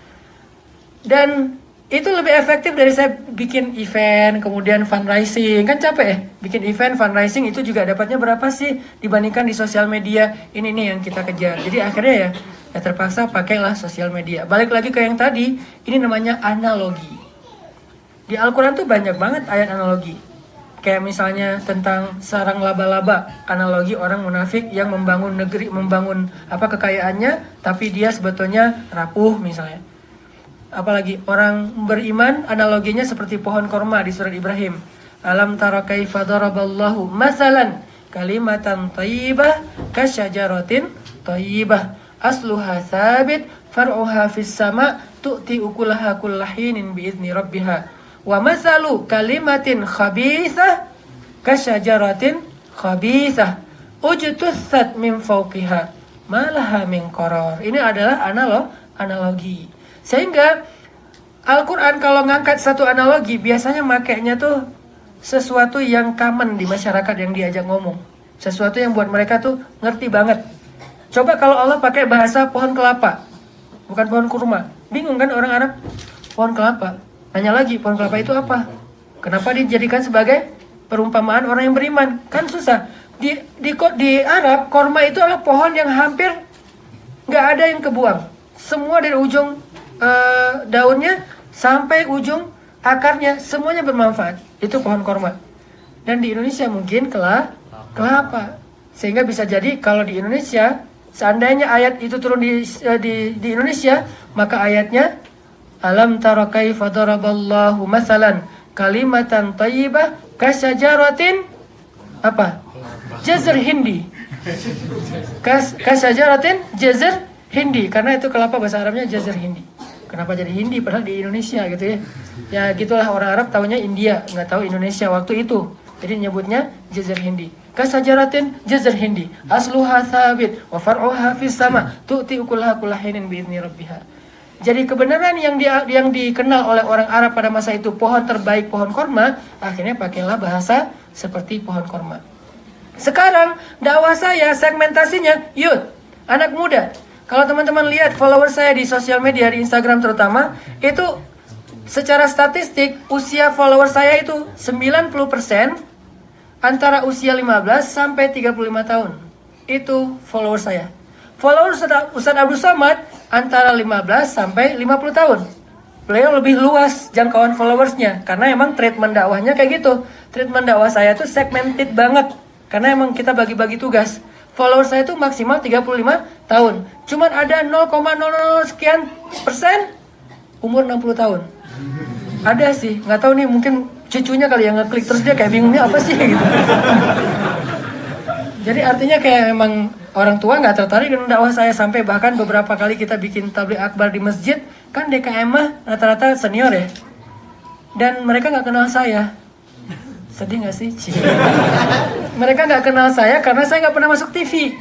A: Dan itu lebih efektif dari saya bikin event, kemudian fundraising. Kan capek ya, bikin event, fundraising itu juga dapatnya berapa sih dibandingkan di sosial media. Ini nih yang kita kejar. Jadi akhirnya ya terpaksa pakailah sosial media. Balik lagi ke yang tadi, ini namanya analogi. Di Al-Quran tuh banyak banget ayat analogi. Kayak misalnya tentang sarang laba-laba, analogi orang munafik yang membangun negeri, membangun kekayaannya, tapi dia sebetulnya rapuh misalnya. Apalagi orang beriman, analoginya seperti pohon korma di surat Ibrahim. Alam tara kaifa daraballahu masalan kalimatan thayyibah kasyajaratin thayyibah asluha thabit far'uha fis sama tu'ti ukulaha kullahinin biizni rabbiha wa masalu kalimatin khabithah kasyajaratin khabithah ujtussat min fawqiha malaha min qarar. Ini adalah analogi. Sehingga Al-Quran kalau ngangkat satu analogi biasanya makainya tuh sesuatu yang common di masyarakat yang diajak ngomong, sesuatu yang buat mereka tuh ngerti banget. Coba kalau Allah pakai bahasa pohon kelapa, bukan pohon kurma. Bingung kan orang Arab? Pohon kelapa. Nanya lagi, pohon kelapa itu apa? Kenapa dijadikan sebagai perumpamaan orang yang beriman? Kan susah. Di Arab, korma itu adalah pohon yang hampir nggak ada yang kebuang. Semua dari ujung daunnya sampai ujung akarnya, semuanya bermanfaat. Itu pohon korma. Dan di Indonesia mungkin kelapa. Sehingga bisa jadi kalau di Indonesia, seandainya ayat itu turun di Indonesia, maka ayatnya alam tara kaifa daraballahu mathalan kalimatan thayyibah kasyajaratin apa? Jazr hindi. Kasyajaratin jazr hindi, karena itu kelapa bahasa Arabnya jazr hindi. Kenapa jadi hindi padahal di Indonesia gitu ya? Ya gitulah, orang Arab taunya India, nggak tahu Indonesia waktu itu. Jadi nyebutnya jazr hindi. Kasajaratin jazr hindi asluha thabit wa far'uha fis sama tu'ti ukulaha kullahinin bi'izni rabbiha. Jadi kebenaran yang dikenal oleh orang Arab pada masa itu pohon terbaik pohon korma, akhirnya pakailah bahasa seperti pohon korma. Sekarang dakwah saya segmentasinya youth, anak muda. Kalau teman-teman lihat follower saya di sosial media, di Instagram terutama, itu secara statistik usia follower saya itu 90% antara usia 15 sampai 35 tahun. Itu follower saya. Follower Ustadz Abdul Somad antara 15 sampai 50 tahun. Beliau lebih luas jangkauan followersnya karena emang treatment dakwahnya kayak gitu. Treatment dakwah saya tuh segmented banget karena emang kita bagi-bagi tugas. Follower saya tuh maksimal 35 tahun. Cuman ada 0,00 sekian persen umur 60 tahun. Ada sih, nggak tahu nih, mungkin cucunya kali yang ngeklik terus dia kayak bingungnya apa sih gitu. Jadi artinya kayak emang orang tua nggak tertarik dengan dakwah saya, sampai bahkan beberapa kali kita bikin tabligh akbar di masjid, kan DKM mah rata-rata senior ya, dan mereka nggak kenal saya. Sedih nggak sih? Mereka nggak kenal saya karena saya nggak pernah masuk TV.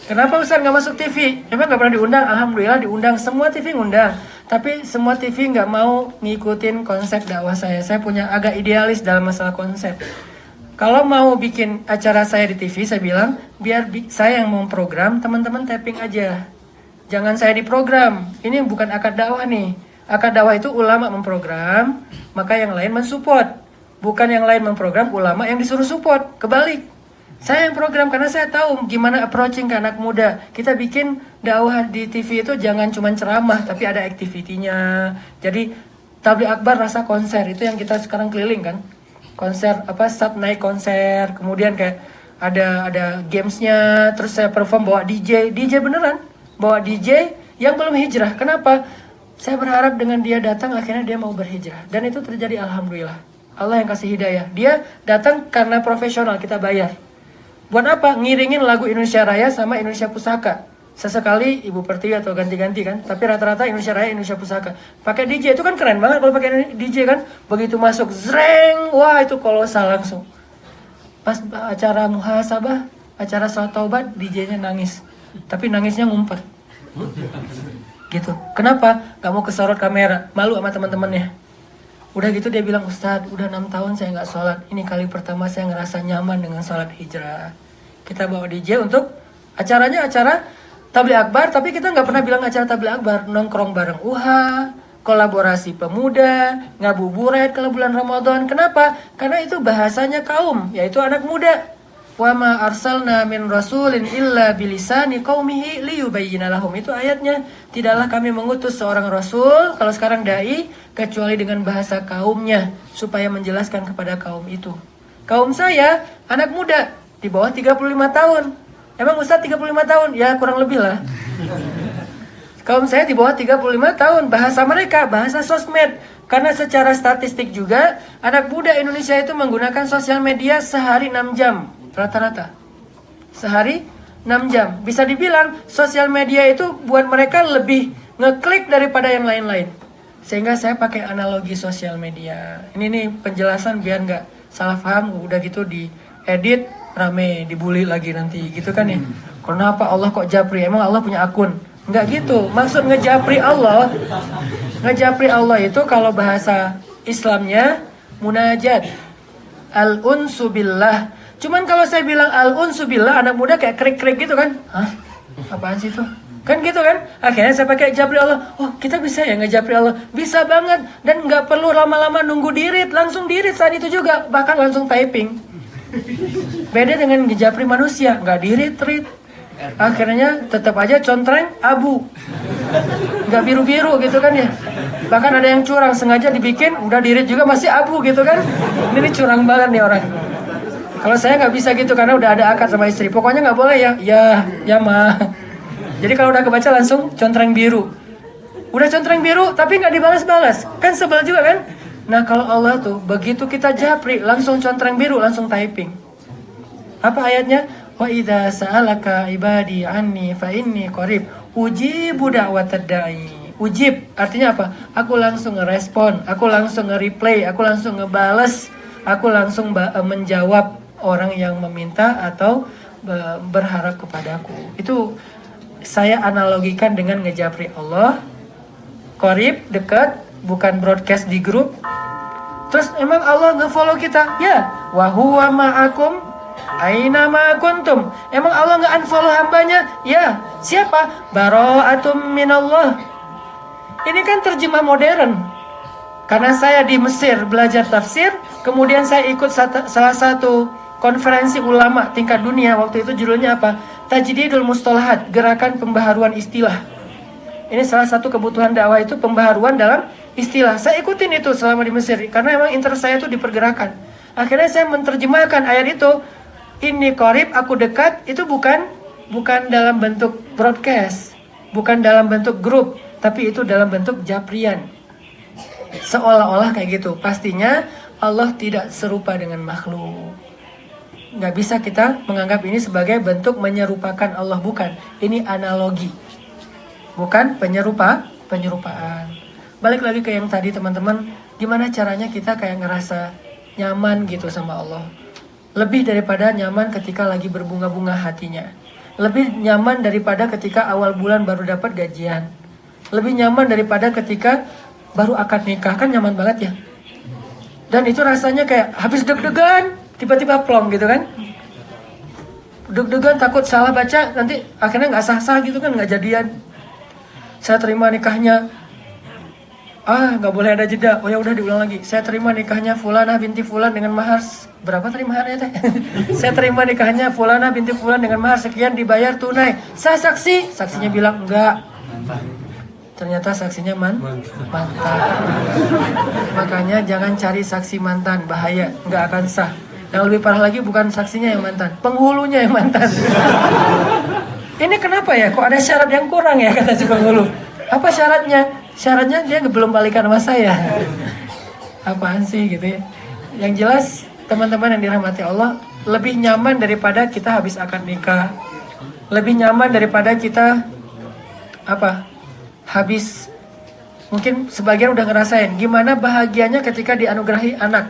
A: Kenapa Ustaz nggak masuk TV? Emang nggak pernah diundang? Alhamdulillah diundang, semua TV ngundang. Tapi semua TV nggak mau ngikutin konsep dakwah saya. Saya punya agak idealis dalam masalah konsep. Kalau mau bikin acara saya di TV, saya bilang, biar saya yang mau program, teman-teman tapping aja. Jangan saya diprogram. Ini bukan akad dakwah nih. Akad dakwah itu ulama memprogram, maka yang lain mensupport. Bukan yang lain memprogram, ulama yang disuruh support. Kebalik. Saya yang program karena saya tahu gimana approaching ke anak muda. Kita bikin dakwah di TV itu jangan cuma ceramah, tapi ada activity-nya. Jadi tabligh akbar rasa konser, itu yang kita sekarang keliling kan. Konser apa, saat naik konser, kemudian kayak ada gamesnya, terus saya perform bawa DJ beneran, bawa DJ yang belum hijrah. Kenapa? Saya berharap dengan dia datang akhirnya dia mau berhijrah, dan itu terjadi alhamdulillah. Allah yang kasih hidayah. Dia datang karena profesional, kita bayar. Buat apa? Ngiringin lagu Indonesia Raya sama Indonesia Pusaka. Sesekali Ibu Pertiwi atau ganti-ganti kan, tapi rata-rata Indonesia Raya, Indonesia Pusaka. Pakai DJ itu kan keren banget kalau pakai DJ kan. Begitu masuk zreng, wah itu kolosal langsung. Pas acara muhasabah, acara salat taubat, DJ-nya nangis. Tapi nangisnya ngumpet. Gitu. Kenapa? Gak mau kesorot kamera, malu sama teman-temannya. Udah gitu dia bilang, Ustadz, udah 6 tahun saya gak sholat. Ini kali pertama saya ngerasa nyaman dengan sholat hijrah. Kita bawa DJ untuk acaranya acara tabligh akbar, tapi kita nggak pernah bilang acara tabligh akbar. Nongkrong bareng UHA, kolaborasi pemuda, ngabuburit kalau bulan Ramadan. Kenapa? Karena itu bahasanya kaum, yaitu anak muda. Wa ma arsalna min rasulin illa bilisani qaumihi liyubayyina lahum. Itu ayatnya. Tidaklah kami mengutus seorang rasul, kalau sekarang dai, kecuali dengan bahasa kaumnya, supaya menjelaskan kepada kaum itu. Kaum saya anak muda di bawah 35 tahun. Emang Ustadz 35 tahun? Ya kurang lebih lah. Kaum saya di bawah 35 tahun. Bahasa mereka, bahasa sosmed. Karena secara statistik juga, anak muda Indonesia itu menggunakan sosial media sehari 6 jam. Rata-rata. Sehari 6 jam. Bisa dibilang, sosial media itu buat mereka lebih ngeklik daripada yang lain-lain. Sehingga saya pakai analogi sosial media. Ini nih penjelasan biar nggak salah paham. Udah gitu diedit, rame, dibully lagi nanti gitu kan ya. Kenapa Allah kok japri? Emang Allah punya akun? Enggak gitu. Maksud ngejapri Allah, ngejapri Allah itu kalau bahasa Islamnya munajat, al-unsu billah. Cuman kalau saya bilang al-unsu billah, anak muda kayak krik-krik gitu kan. Hah? apaan sih tuh? Kan gitu kan? Akhirnya saya pakai japri Allah. Oh, kita bisa ya ngejapri Allah? Bisa banget. Dan nggak perlu lama-lama nunggu dirit. Langsung dirit saat itu juga. Bahkan langsung typing. Beda dengan ngejapri manusia. Nggak dirit-rit. Akhirnya tetap aja contreng abu. Nggak biru-biru gitu kan ya. Bahkan ada yang curang. Sengaja dibikin. Udah dirit juga masih abu gitu kan. Ini curang banget nih orang. Kalau saya nggak bisa gitu. Karena udah ada akad sama istri. Pokoknya nggak boleh ya. Ya mah. Jadi kalau udah kebaca langsung contreng biru. Udah contreng biru tapi nggak dibalas-balas. Kan sebel juga kan? Nah kalau Allah tuh begitu kita japri langsung contreng biru, langsung typing. Apa ayatnya? Wa idza sa'alaka ibadi anni fa inni qarib ujibu da'watad da'i. Ujib artinya apa? Aku langsung ngerespon, aku langsung nge-replay, aku langsung ngebales, aku langsung menjawab orang yang meminta atau berharap kepadaku. Itu saya analogikan dengan ngejapri Allah. Qorib, dekat, bukan broadcast di grup. Terus emang Allah nge-follow kita? Ya, wa huwa ma'akum aina ma kuntum. Emang Allah nge-unfollow hambanya? Ya, siapa? Bara'atum minallah. Ini kan terjemah modern. Karena saya di Mesir belajar tafsir, kemudian saya ikut salah satu konferensi ulama tingkat dunia. Waktu itu judulnya apa? Tajdidul Mustalahat, gerakan pembaharuan istilah. Ini salah satu kebutuhan dakwah itu pembaharuan dalam istilah. Saya ikutin itu selama di Mesir karena memang interest saya itu dipergerakan. Akhirnya saya menerjemahkan ayat itu. Ini qorib, aku dekat, itu bukan dalam bentuk broadcast, bukan dalam bentuk grup, tapi itu dalam bentuk japrian. Seolah-olah kayak gitu. Pastinya Allah tidak serupa dengan makhluk. Nggak bisa kita menganggap ini sebagai bentuk menyerupakan Allah, bukan. Ini analogi, bukan penyerupaan. Balik lagi ke yang tadi teman-teman, gimana caranya kita kayak ngerasa nyaman gitu sama Allah. Lebih daripada nyaman ketika lagi berbunga-bunga hatinya. Lebih nyaman daripada ketika awal bulan baru dapat gajian. Lebih nyaman daripada ketika baru akad nikah, kan nyaman banget ya. Dan itu rasanya kayak habis deg-degan, tiba-tiba plong gitu kan. Deg-degan takut salah baca, nanti akhirnya nggak sah-sah gitu kan, nggak jadian. Saya terima nikahnya, nggak boleh ada jeda. Oh ya udah diulang lagi. Saya terima nikahnya Fulanah binti Fulan dengan mahar berapa tadi maharnya teh? Saya terima nikahnya Fulanah binti Fulan dengan mahar sekian, dibayar tunai. Saya saksi, saksinya bilang enggak. Ternyata saksinya mantan. Makanya jangan cari saksi mantan, bahaya, nggak akan sah. Yang lebih parah lagi bukan saksinya yang mantan, penghulunya yang mantan. Ini kenapa ya? Kok ada syarat yang kurang ya, kata si penghulu. Apa syaratnya? Syaratnya dia belum balikan sama saya. Apaan sih gitu ya? Yang jelas teman-teman yang dirahmati Allah, lebih nyaman daripada kita habis akad nikah. Lebih nyaman daripada kita habis, mungkin sebagian udah ngerasain gimana bahagianya ketika dianugerahi anak.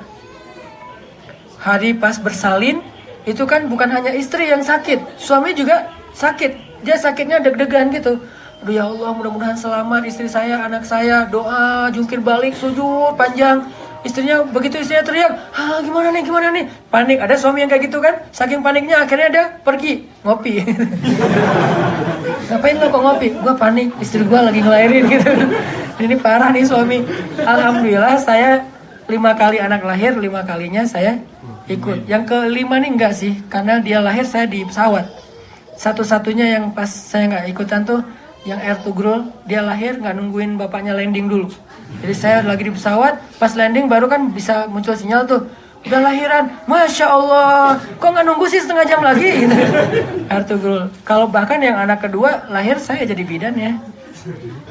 A: Hari pas bersalin, itu kan bukan hanya istri yang sakit, suami juga sakit. Dia sakitnya deg-degan gitu. Aduh ya Allah, mudah-mudahan selamat istri saya, anak saya. Doa, jungkir balik, sujud panjang. Istrinya, begitu istrinya teriak, gimana nih? Panik. Ada suami yang kayak gitu kan, saking paniknya akhirnya dia pergi ngopi. Ngapain lo kok ngopi? Gua panik, istri gua lagi ngelahirin gitu. Ini parah nih suami. Alhamdulillah saya 5 kali anak lahir, 5 kalinya saya ikut. Yang kelima nih enggak sih, karena dia lahir saya di pesawat. Satu-satunya yang pas saya nggak ikutan tuh yang Air Tugrul, dia lahir nggak nungguin bapaknya landing dulu. Jadi saya lagi di pesawat, pas landing baru kan bisa muncul sinyal tuh, udah lahiran, Masya Allah, kok nggak nunggu sih setengah jam lagi gitu. Air Tugrul. Kalau bahkan yang anak kedua lahir saya jadi bidan ya,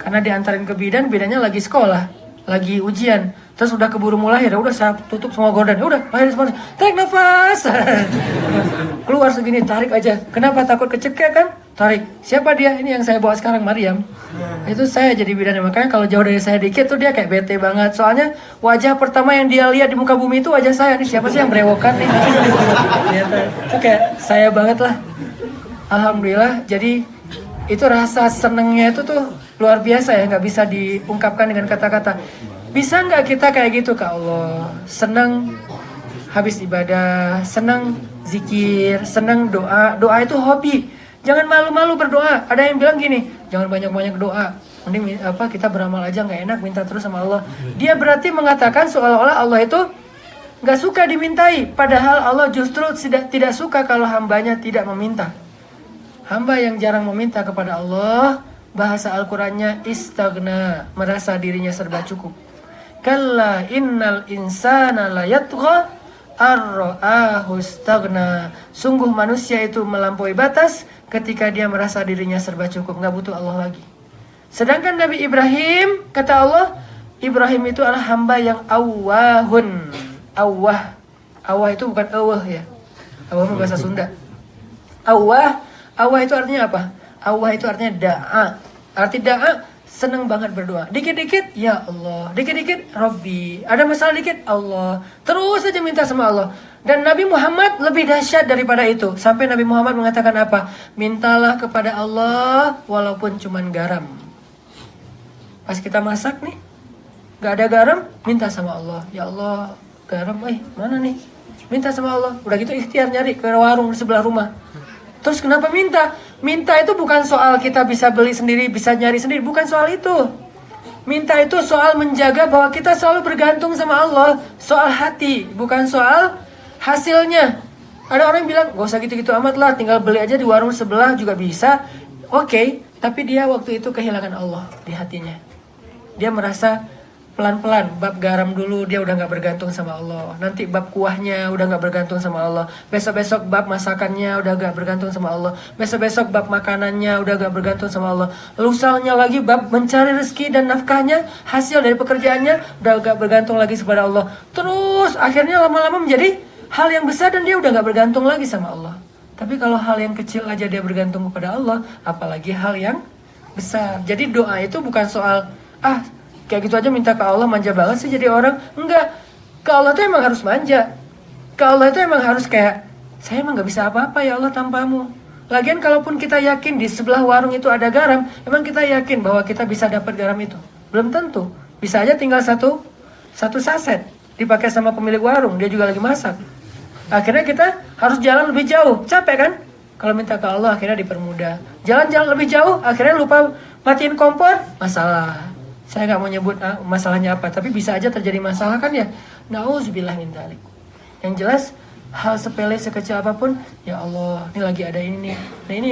A: karena diantarin ke bidan, bidannya lagi sekolah, lagi ujian, terus udah keburu mau lahir, udah saya tutup semua gorden, udah lahir semua, tarik nafas, keluar segini, tarik aja. Kenapa? Takut kecekek kan? Tarik. Siapa dia? Ini yang saya bawa sekarang, Maryam. Itu saya jadi bidannya. Makanya kalau jauh dari saya dikit tuh dia kayak bete banget. Soalnya wajah pertama yang dia lihat di muka bumi itu wajah saya. Ini siapa sih yang berewokan nih? Itu kayak saya banget lah. Alhamdulillah. Jadi itu rasa senengnya itu tuh luar biasa ya. Nggak bisa diungkapkan dengan kata-kata. Bisa nggak kita kayak gitu ke Allah? Senang habis ibadah, senang zikir, senang doa. Doa itu hobi. Jangan malu-malu berdoa. Ada yang bilang gini, jangan banyak-banyak doa. Mending kita beramal aja, nggak enak minta terus sama Allah. Dia berarti mengatakan seolah-olah Allah itu nggak suka dimintai. Padahal Allah justru tidak suka kalau hambanya tidak meminta. Hamba yang jarang meminta kepada Allah, bahasa Al-Qurannya istaghna, merasa dirinya serba cukup. Kalla innal insana layatgha ar-ra'ahu istaghna. Sungguh manusia itu melampaui batas ketika dia merasa dirinya serba cukup, nggak butuh Allah lagi. Sedangkan Nabi Ibrahim, kata Allah, Ibrahim itu adalah hamba yang awwahun. Awwah itu bukan awah ya. Awah itu bahasa Sunda. Awwah itu artinya apa? Awwah itu artinya da'a. Arti da'a, senang banget berdoa. Dikit-dikit, ya Allah. Dikit-dikit, Rabbi. Ada masalah dikit, Allah. Terus saja minta sama Allah. Dan Nabi Muhammad lebih dahsyat daripada itu. Sampai Nabi Muhammad mengatakan apa? Mintalah kepada Allah walaupun cuman garam. Pas kita masak nih, gak ada garam, minta sama Allah. Ya Allah, garam, mana nih? Minta sama Allah. Udah gitu ikhtiar nyari ke warung di sebelah rumah. Terus kenapa minta? Minta itu bukan soal kita bisa beli sendiri, bisa nyari sendiri. Bukan soal itu. Minta itu soal menjaga bahwa kita selalu bergantung sama Allah. Soal hati, bukan soal hasilnya. Ada orang yang bilang, gak usah gitu-gitu amat lah, tinggal beli aja di warung sebelah juga bisa. Oke, tapi dia waktu itu kehilangan Allah di hatinya. Dia merasa pelan-pelan, bab garam dulu dia udah gak bergantung sama Allah. Nanti bab kuahnya udah gak bergantung sama Allah. Besok-besok bab masakannya udah gak bergantung sama Allah. Besok-besok bab makanannya udah gak bergantung sama Allah. Lusanya lagi bab mencari rezeki dan nafkahnya, hasil dari pekerjaannya udah gak bergantung lagi kepada Allah. Terus akhirnya lama-lama menjadi hal yang besar dan dia udah gak bergantung lagi sama Allah. Tapi kalau hal yang kecil aja dia bergantung kepada Allah, apalagi hal yang besar. Jadi doa itu bukan soal kayak gitu aja minta ke Allah, manja banget sih jadi orang. Enggak. Ke Allah itu emang harus manja. Ke Allah itu emang harus kayak, saya emang gak bisa apa-apa ya Allah tanpamu. Lagian kalaupun kita yakin di sebelah warung itu ada garam, emang kita yakin bahwa kita bisa dapat garam itu? Belum tentu. Bisa aja tinggal satu saset dipakai sama pemilik warung, dia juga lagi masak. Akhirnya kita harus jalan lebih jauh. Capek kan? Kalau minta ke Allah akhirnya dipermudah. Jalan-jalan lebih jauh, akhirnya lupa matiin kompor, masalah. Saya nggak mau nyebut masalahnya apa, tapi bisa aja terjadi masalah kan ya. Nauzubillah min dzalik. Yang jelas hal sepele sekecil apapun, ya Allah, ini lagi ada ini nih. Nah ini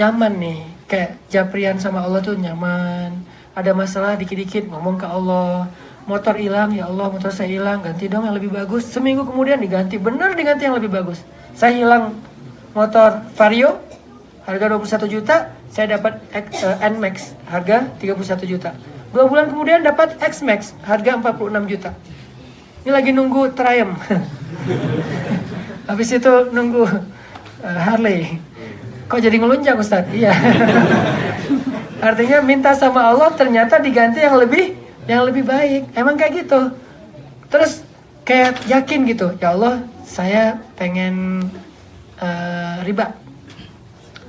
A: nyaman nih, kayak japrian sama Allah tuh nyaman. Ada masalah dikit-dikit ngomong ke Allah. Motor hilang, ya Allah motor saya hilang, ganti dong yang lebih bagus. Seminggu kemudian diganti, benar diganti yang lebih bagus. Saya hilang motor Vario, harga 21 juta, saya dapat N-Max, harga 31 juta. 2 bulan kemudian dapat X-Max, harga 46 juta. Ini lagi nunggu Triumph. Habis itu nunggu Harley. Kok jadi ngelunjak Ustaz? Iya. Artinya minta sama Allah ternyata diganti yang lebih baik. Emang kayak gitu. Terus kayak yakin gitu. Ya Allah, saya pengen riba.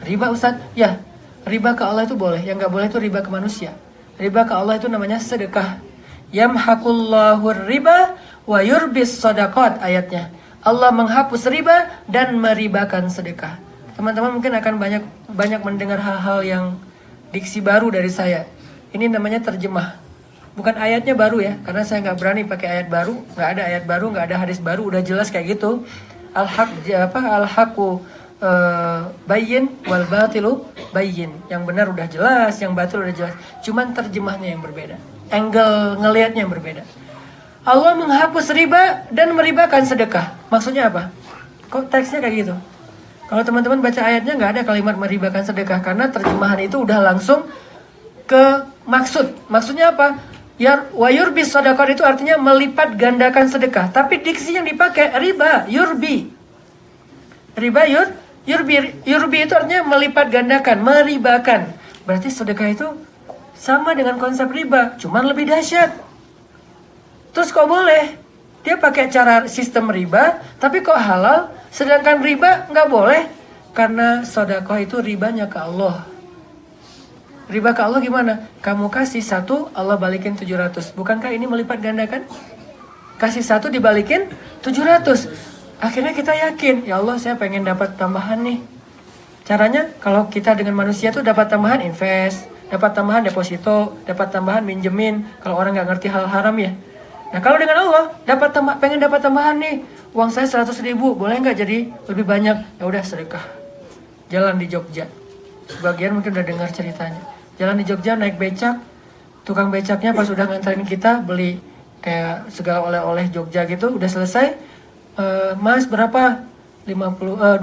A: Riba Ustaz? Ya, riba ke Allah itu boleh. Yang gak boleh itu riba ke manusia. Riba ke Allah itu namanya sedekah. Yamhaqullahu riba wa yurbis sadaqat ayatnya. Allah menghapus riba dan meribakan sedekah. Teman-teman mungkin akan banyak mendengar hal-hal yang diksi baru dari saya. Ini namanya terjemah. Bukan ayatnya baru ya, karena saya nggak berani pakai ayat baru. Nggak ada ayat baru, nggak ada hadis baru, udah jelas kayak gitu. Al-haqu bayyin wal batilu bayyin. Yang benar udah jelas, yang batil udah jelas. Cuman terjemahnya yang berbeda. Angle ngelihatnya yang berbeda. Allah menghapus riba dan meribakan sedekah. Maksudnya apa? Kok teksnya kayak gitu? Kalau teman-teman baca ayatnya nggak ada kalimat meribakan sedekah, karena terjemahan itu udah langsung ke maksud. Maksudnya apa? Ya, wa yurbis sedekah itu artinya melipat gandakan sedekah. Tapi diksi yang dipakai riba, yurbi. Riba yurbi itu artinya melipat gandakan, meribakan. Berarti sedekah itu sama dengan konsep riba, cuman lebih dahsyat. Terus kok boleh? Dia pakai cara sistem riba, tapi kok halal? Sedangkan riba nggak boleh, karena sedekah itu ribanya ke Allah. Riba ke Allah gimana? Kamu kasih 1, Allah balikin 700. Bukankah ini melipat gandakan? Kasih 1 dibalikin 700. Akhirnya kita yakin, ya Allah saya pengen dapat tambahan nih. Caranya kalau kita dengan manusia tuh dapat tambahan invest, dapat tambahan deposito, dapat tambahan minjemin. Kalau orang nggak ngerti hal haram ya. Nah kalau dengan Allah pengen dapat tambahan nih, uang saya 100.000, boleh nggak jadi lebih banyak? Ya udah sedekah. Jalan di Jogja, sebagian mungkin udah dengar ceritanya. Jalan di Jogja naik becak, tukang becaknya pas udah nganterin kita beli kayak segala oleh-oleh Jogja gitu, udah selesai. Mas berapa? 20.000.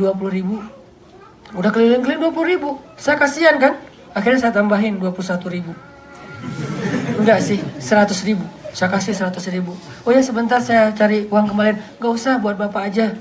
A: Udah keliling-keliling 20.000. Saya kasihan kan? Akhirnya saya tambahin 21.000. Enggak sih, 100.000. Saya kasih 100.000. Oh ya sebentar saya cari uang kembalian. Gak usah, buat bapak aja.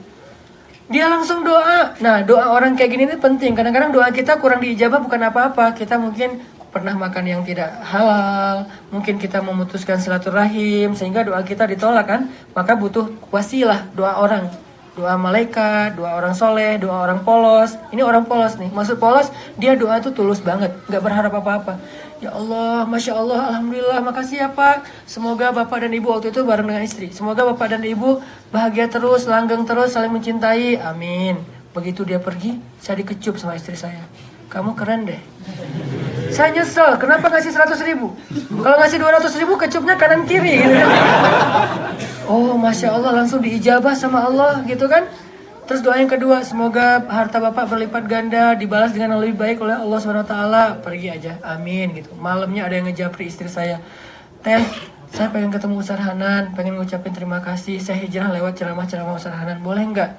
A: Dia langsung doa. Nah doa orang kayak gini ini penting. Kadang-kadang doa kita kurang diijabah bukan apa-apa. Kita mungkin pernah makan yang tidak halal. Mungkin kita memutuskan silaturahim. Sehingga doa kita ditolak kan. Maka butuh wasilah doa orang. Doa malaikat, doa orang soleh, doa orang polos. Ini orang polos nih. Maksud polos, dia doa tuh tulus banget. Gak berharap apa-apa. Ya Allah, Masya Allah, Alhamdulillah, makasih ya Pak. Semoga Bapak dan Ibu waktu itu bareng dengan istri. Semoga Bapak dan Ibu bahagia terus, langgeng terus, saling mencintai. Amin. Begitu dia pergi, saya dikecup sama istri saya. Kamu keren deh. Saya nyesel, kenapa ngasih 100.000? Kalau ngasih 200.000, kecupnya kanan kiri gitu kan. Oh Masya Allah, langsung diijabah sama Allah gitu kan. Terus doa yang kedua, semoga harta Bapak berlipat ganda, dibalas dengan yang lebih baik oleh Allah SWT. Pergi aja, amin gitu. Malamnya ada yang ngejapri istri saya. Teh, saya pengen ketemu Ustaz Hanan, pengen ngucapin terima kasih. Saya hijrah lewat ceramah-ceramah Ustaz Hanan, boleh nggak?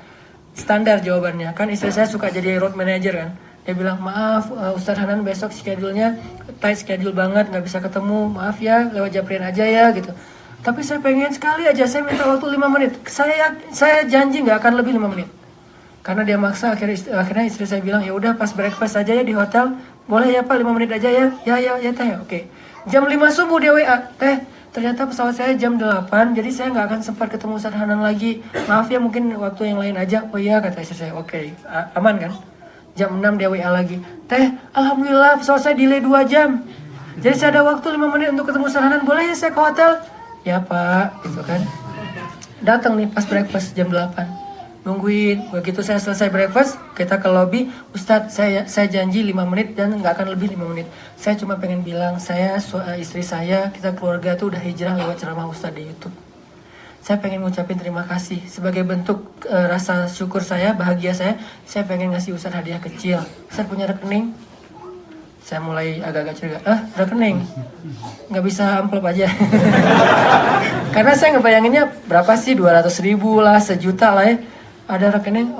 A: Standar jawabannya, kan istri saya suka jadi road manager kan. Dia bilang, maaf Ustaz Hanan besok schedule-nya tight schedule banget, nggak bisa ketemu. Maaf ya, lewat japrian aja ya gitu. Tapi saya pengen sekali aja, saya minta waktu 5 menit. Saya janji nggak akan lebih 5 menit. Karena dia maksa, akhirnya istri saya bilang, ya udah pas breakfast aja ya di hotel. Boleh ya Pak, 5 menit aja ya? Ya teh, oke. Jam 5 subuh dia WA, teh, ternyata pesawat saya jam 8, jadi saya nggak akan sempat ketemu Ustaz Hanan lagi. Maaf ya, mungkin waktu yang lain aja. Oh iya, kata istri saya, oke. Aman kan? Jam 6 dia WA lagi, teh, Alhamdulillah pesawat saya delay 2 jam. Jadi saya ada waktu 5 menit untuk ketemu Ustaz Hanan, boleh ya saya ke hotel? Ya Pak, gitu kan. Datang nih pas breakfast jam 8. Nungguin, begitu saya selesai breakfast, kita ke lobby. Ustadz, saya janji 5 menit dan nggak akan lebih 5 menit. Saya cuma pengen bilang, istri saya, kita keluarga tuh udah hijrah lewat ceramah Ustadz di YouTube. Saya pengen ngucapin terima kasih. Sebagai bentuk rasa syukur saya, bahagia saya pengen ngasih Ustadz hadiah kecil. Ustadz punya rekening? Saya mulai agak-agak curiga, rekening? Nggak bisa amplop aja. Karena saya ngebayanginnya berapa sih, 200.000 lah, 1 juta lah ya. Ada rekening,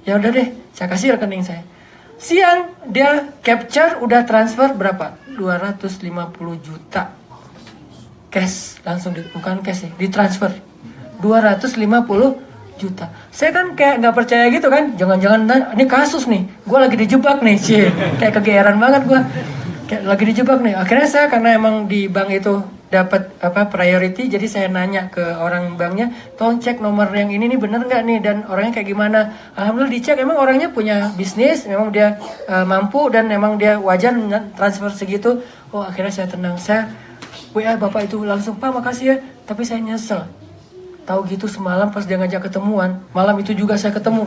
A: ya udah deh, saya kasih rekening saya. Siang dia capture udah transfer berapa? 250 juta. Cash, langsung bukan cash sih, ditransfer. 250 juta. Saya kan kayak nggak percaya gitu kan, jangan-jangan ini kasus nih, gue lagi dijebak nih, cie. Kayak kegeeran banget gue, kayak lagi dijebak nih. Akhirnya saya karena emang di bank itu dapat priority, jadi saya nanya ke orang banknya, tolong cek nomor yang ini nih bener nggak nih, dan orangnya kayak gimana. Alhamdulillah dicek, emang orangnya punya bisnis, memang dia mampu dan memang dia wajar transfer segitu. Oh akhirnya saya tenang, saya WA bapak itu langsung, Pak makasih ya, tapi saya nyesel. Tahu gitu semalam pas dia ngajak ketemuan, malam itu juga saya ketemu.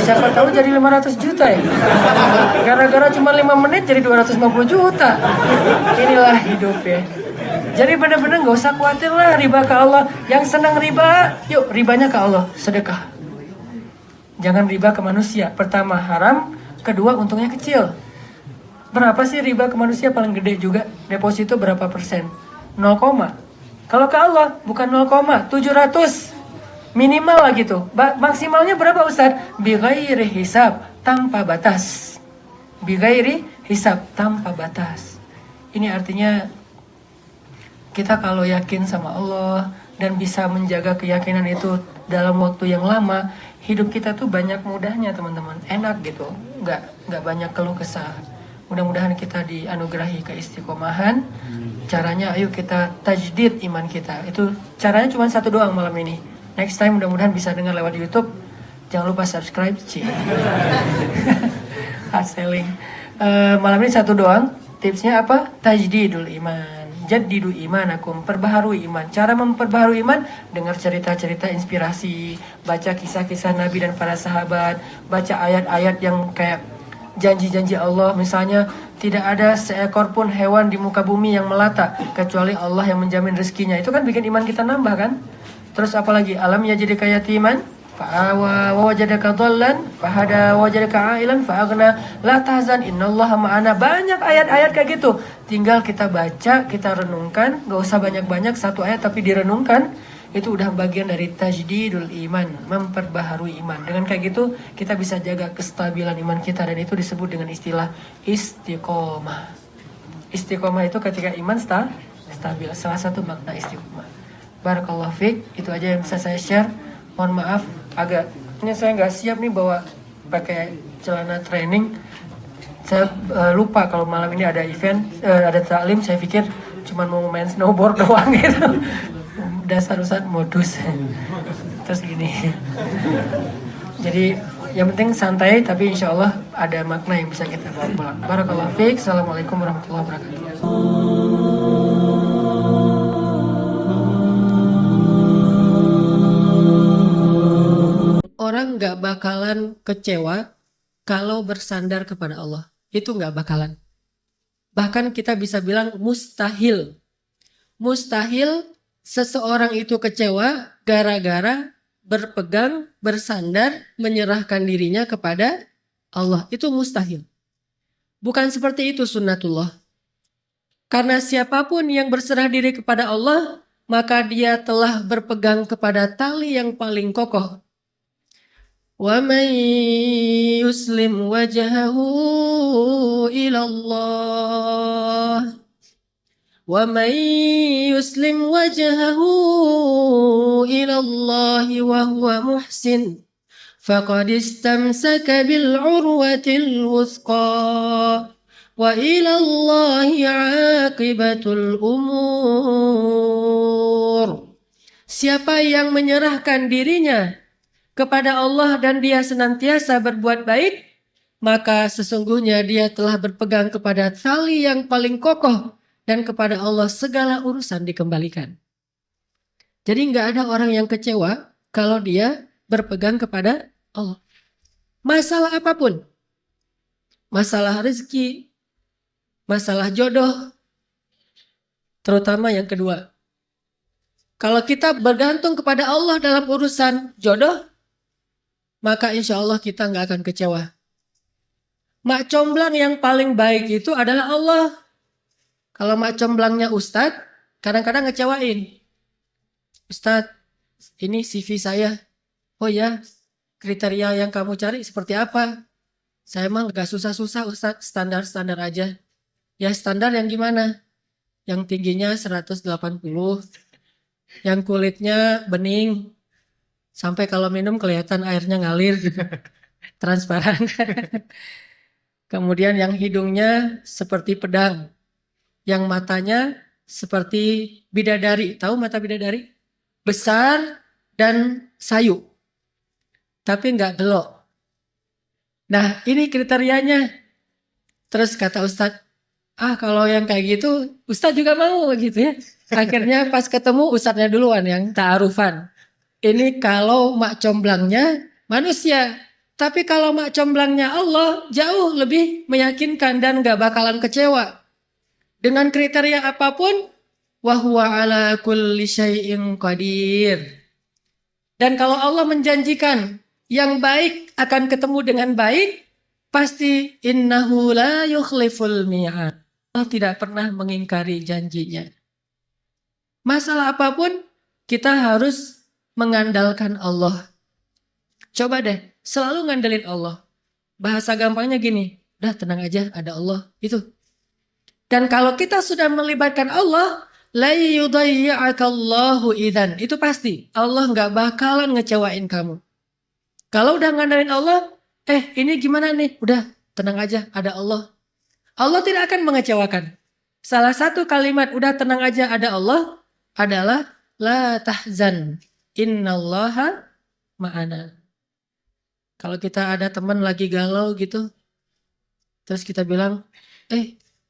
A: Siapa tahu jadi 500 juta ya. Gara-gara cuma 5 menit jadi 250 juta. Inilah hidup ya. Jadi benar-benar gak usah khawatir lah riba ke Allah. Yang senang riba, yuk ribanya ke Allah, sedekah. Jangan riba ke manusia. Pertama haram, kedua untungnya kecil. Berapa sih riba ke manusia paling gede juga? Deposito berapa persen? 0, kalau ke Allah bukan 0, 700 minimal lah gitu. Maksimalnya berapa Ustaz? Bighairi hisab, tanpa batas. Bighairi hisab, tanpa batas. Ini artinya kita kalau yakin sama Allah dan bisa menjaga keyakinan itu dalam waktu yang lama, hidup kita tuh banyak mudahnya teman-teman. Enak gitu, nggak banyak keluh kesah. Mudah-mudahan kita dianugerahi keistiqomahan. Caranya ayo kita tajdid iman kita. Itu caranya cuma satu doang malam ini. Next time mudah-mudahan bisa dengar lewat YouTube. Jangan lupa subscribe. Hard selling. Malam ini satu doang. Tipsnya apa? Tajdidul iman. jaddidu imanakum, perbaharui iman. Cara memperbaharui iman, dengar cerita-cerita inspirasi, baca kisah-kisah Nabi dan para sahabat, baca ayat-ayat yang kayak janji-janji Allah, misalnya tidak ada seekor pun hewan di muka bumi yang melata kecuali Allah yang menjamin rezekinya. Itu kan bikin iman kita nambah kan? Terus apalagi? Alam yajidka yatiman fa'awa wa wajadaka dhallan fahada wa wajadaka ailan fa'aghna la tahzan innallaha ma'ana. Banyak ayat-ayat kayak gitu. Tinggal kita baca, kita renungkan, gak usah banyak-banyak, satu ayat tapi direnungkan. Itu udah bagian dari tajdidul iman, memperbaharui iman. Dengan kayak gitu kita bisa jaga kestabilan iman kita, dan itu disebut dengan istilah istiqomah. Istiqomah itu ketika iman stabil. Salah satu makna istiqomah. Barakallahu fiik. Itu aja yang bisa saya share. Mohon maaf agak ini saya nggak siap nih bawa pakai celana training. Saya lupa kalau malam ini ada event, ada taklim. Saya pikir cuma mau main snowboard doang gitu. Dasar Ustaz modus. Terus gini. Jadi yang penting santai, tapi insya Allah ada makna yang bisa kita bawa pulang. Barakallahu fiik. Assalamualaikum warahmatullahi wabarakatuh. Orang gak bakalan kecewa kalau bersandar kepada Allah. Itu gak bakalan. Bahkan kita bisa bilang mustahil. Mustahil seseorang itu kecewa gara-gara berpegang, bersandar, menyerahkan dirinya kepada Allah. Itu mustahil. Bukan seperti itu sunnatullah. Karena siapapun yang berserah diri kepada Allah, maka dia telah berpegang kepada tali yang paling kokoh. وَمَنْ يُسْلِمْ وَجْهَهُ إِلَى اللَّهِ وَمَنْ يُسْلِمْ وَجْهَهُ إِلَى اللَّهِ وَهُوَ مُحْسِنٌ فَقَدِ اسْتَمْسَكَ بِالْعُرْوَةِ الْوُثْقَى وَإِلَى اللَّهِ عَاقِبَةُ الْأُمُورِ. Siapa yang menyerahkan dirinya kepada Allah dan dia senantiasa berbuat baik, maka sesungguhnya dia telah berpegang kepada tali yang paling kokoh, dan kepada Allah segala urusan dikembalikan. Jadi nggak ada orang yang kecewa kalau dia berpegang kepada Allah. Masalah apapun, masalah rezeki, masalah jodoh, terutama yang kedua. Kalau kita bergantung kepada Allah dalam urusan jodoh, maka insya Allah kita nggak akan kecewa. Mak comblang yang paling baik itu adalah Allah. Kalau mak comblangnya Ustadz, kadang-kadang ngecewain. Ustadz, ini CV saya. Oh ya, kriteria yang kamu cari seperti apa? Saya emang gak susah-susah Ustadz, standar-standar aja. Ya standar yang gimana? Yang tingginya 180, yang kulitnya bening, sampai kalau minum kelihatan airnya ngalir gitu. Transparan. Kemudian yang hidungnya seperti pedang. Yang matanya seperti bidadari. Tahu mata bidadari? Besar dan sayu. Tapi nggak gelok. Nah ini kriterianya. Terus kata Ustadz, kalau yang kayak gitu Ustadz juga mau gitu ya. Akhirnya pas ketemu Ustadznya duluan yang ta'arufan. Ini kalau mak comblangnya manusia. Tapi kalau mak comblangnya Allah jauh lebih meyakinkan dan gak bakalan kecewa. Dengan kriteria apapun, wa huwa ala kulli syai'in qadir. Dan kalau Allah menjanjikan yang baik akan ketemu dengan baik, pasti innahu la yukhliful mi'ad. Allah tidak pernah mengingkari janjinya. Masalah apapun, kita harus mengandalkan Allah. Coba deh, selalu ngandelin Allah. Bahasa gampangnya gini, udah tenang aja, ada Allah. Itu. Dan kalau kita sudah melibatkan Allah, la yudayyi'akallahu idzan. Itu pasti. Allah nggak bakalan ngecewain kamu. Kalau udah ngandelin Allah, ini gimana nih? Udah, tenang aja, ada Allah. Allah tidak akan mengecewakan. Salah satu kalimat udah tenang aja ada Allah adalah la tahzan. Innallaha ma'ana. Kalau kita ada teman lagi galau gitu, terus kita bilang,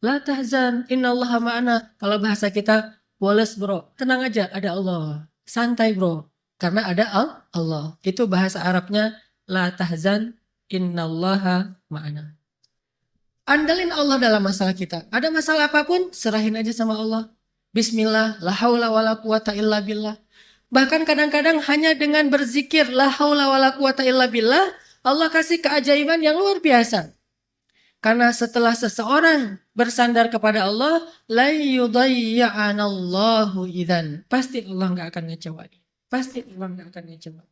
A: La tahzan, innallaha ma'ana. Kalau bahasa kita, Wallace bro, tenang aja, ada Allah. Santai bro, karena ada Allah. Itu bahasa Arabnya, la tahzan, innallaha ma'ana. Andalin Allah dalam masalah kita. Ada masalah apapun, serahin aja sama Allah. Bismillah, la haula wa la quwata illa billah. Bahkan kadang-kadang hanya dengan berzikir, la haula wa la quwata illa billah, Allah kasih keajaiban yang luar biasa. Karena setelah seseorang bersandar kepada Allah, la yudayya'anallahu idzan. Pasti Allah nggak akan ngecewain. Pasti Allah nggak akan ngecewain.